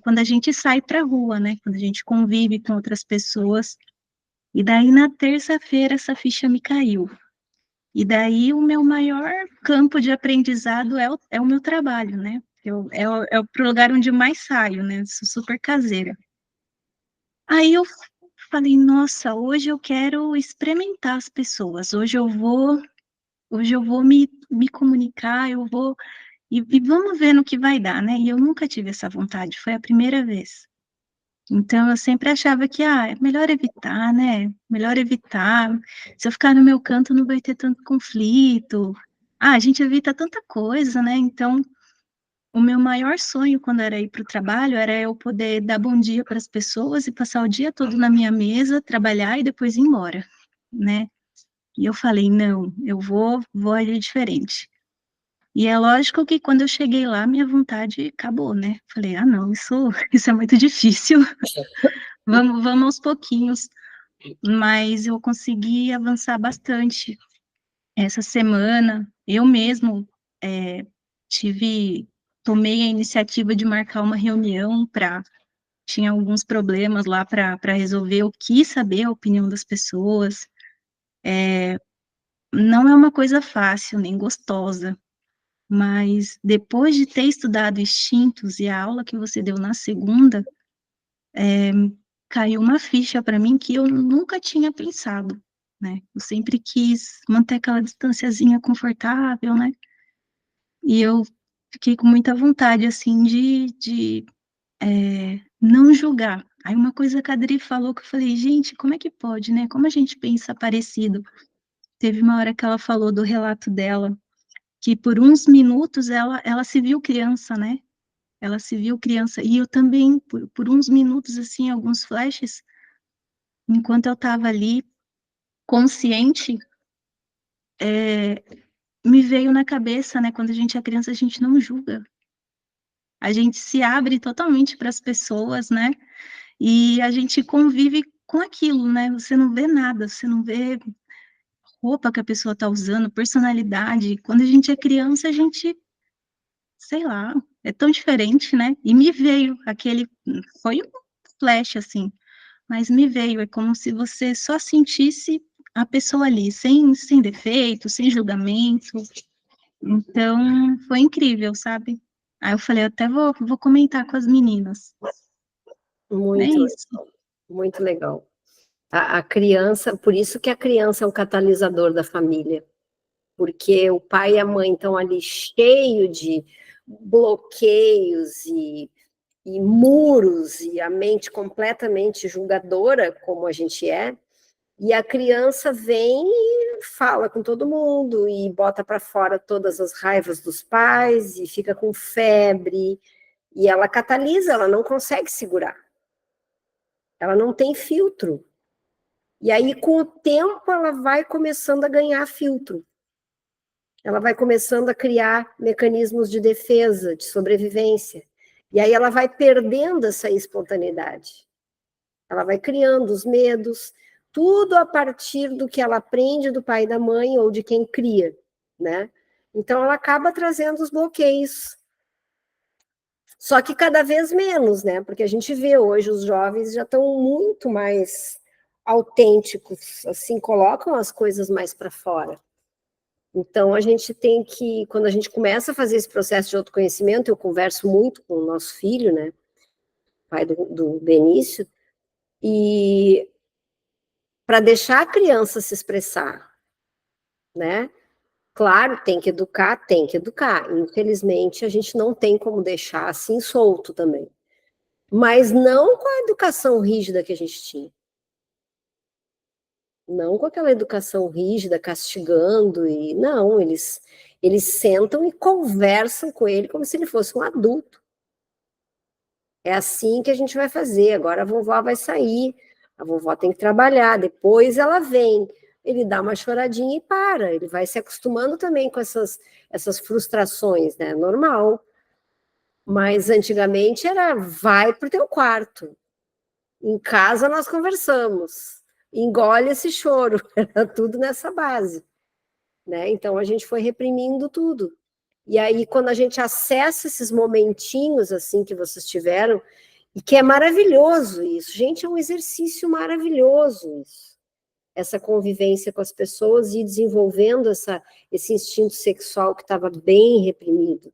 quando a gente sai para a rua, né? Quando a gente convive com outras pessoas. E daí, na terça-feira, essa ficha me caiu. E daí, o meu maior campo de aprendizado é o meu trabalho, né? É pro lugar onde eu mais saio, né? Sou super caseira. Aí eu falei, nossa, hoje eu quero experimentar as pessoas, hoje eu vou me comunicar, e vamos ver no que vai dar, né? E eu nunca tive essa vontade, foi a primeira vez. Então, eu sempre achava que, é melhor evitar, né? Melhor evitar. Se eu ficar no meu canto, não vai ter tanto conflito. A gente evita tanta coisa, né? Então, o meu maior sonho quando era ir para o trabalho era eu poder dar bom dia para as pessoas e passar o dia todo na minha mesa, trabalhar e depois ir embora, né? E eu falei, não, eu vou agir diferente. E é lógico que quando eu cheguei lá, minha vontade acabou, né? Falei, não, isso é muito difícil. Vamos aos pouquinhos. Mas eu consegui avançar bastante essa semana. Eu mesmo tomei a iniciativa de marcar uma reunião tinha alguns problemas lá para resolver. Eu quis saber a opinião das pessoas. Não é uma coisa fácil, nem gostosa, mas depois de ter estudado instintos e a aula que você deu na segunda, caiu uma ficha para mim que eu nunca tinha pensado, né? Eu sempre quis manter aquela distanciazinha confortável, né? E eu fiquei com muita vontade, assim, de não julgar. Aí uma coisa que a Adri falou que eu falei, gente, como é que pode, né? Como a gente pensa parecido? Teve uma hora que ela falou do relato dela, que por uns minutos ela se viu criança, né? Ela se viu criança. E eu também, por uns minutos, assim, alguns flashes, enquanto eu estava ali, consciente, me veio na cabeça, né? Quando a gente é criança, a gente não julga. A gente se abre totalmente para as pessoas, né? E a gente convive com aquilo, né? Você não vê nada, você não vê roupa que a pessoa está usando, personalidade. Quando a gente é criança, a gente, sei lá, é tão diferente, né? E me veio foi um flash, assim, mas me veio, é como se você só sentisse a pessoa ali, sem defeito, sem julgamento. Então, foi incrível, sabe? Aí eu falei, até vou comentar com as meninas. É
Muito
isso.
legal, muito legal. A criança, por isso que a criança é um catalisador da família, porque o pai e a mãe estão ali cheio de bloqueios e muros, e a mente completamente julgadora, como a gente é, e a criança vem e fala com todo mundo, e bota para fora todas as raivas dos pais, e fica com febre, e ela catalisa, ela não consegue segurar. Ela não tem filtro. E aí, com o tempo, ela vai começando a ganhar filtro. Ela vai começando a criar mecanismos de defesa, de sobrevivência. E aí ela vai perdendo essa espontaneidade. Ela vai criando os medos, tudo a partir do que ela aprende do pai e da mãe ou de quem cria, né? Então ela acaba trazendo os bloqueios. Só que cada vez menos, né? Porque a gente vê hoje os jovens já estão muito mais autênticos, assim, colocam as coisas mais para fora, Então, a gente tem que, quando a gente começa a fazer esse processo de autoconhecimento, eu converso muito com o nosso filho, né, pai do Benício, e para deixar a criança se expressar, né? Claro, tem que educar, tem que educar. Infelizmente, a gente não tem como deixar assim solto também. Mas não com a educação rígida que a gente tinha. Não com aquela educação rígida, castigando, e não, eles sentam e conversam com ele como se ele fosse um adulto. É assim que a gente vai fazer. Agora a vovó vai sair, a vovó tem que trabalhar, depois ela vem. Ele dá uma choradinha e para. Ele vai se acostumando também com essas frustrações, né? Normal. Mas antigamente era vai pro teu quarto. Em casa nós conversamos. Engole esse choro. Era tudo nessa base, né? Então a gente foi reprimindo tudo. E aí quando a gente acessa esses momentinhos assim que vocês tiveram, e que é maravilhoso isso. Gente, é um exercício maravilhoso isso. Essa convivência com as pessoas e desenvolvendo esse instinto sexual que estava bem reprimido,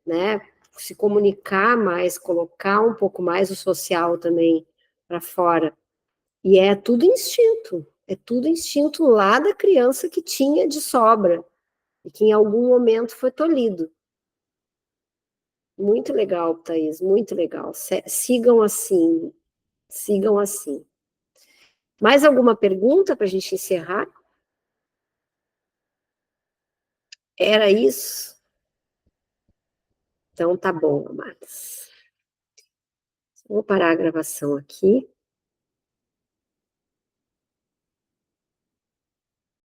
né? Se comunicar mais, colocar um pouco mais o social também para fora. E é tudo instinto lá da criança que tinha de sobra e que em algum momento foi tolhido. Muito legal, Thaís, muito legal. Sigam assim, sigam assim. Mais alguma pergunta para a gente encerrar? Era isso? Então tá bom, amados. Vou parar a gravação aqui.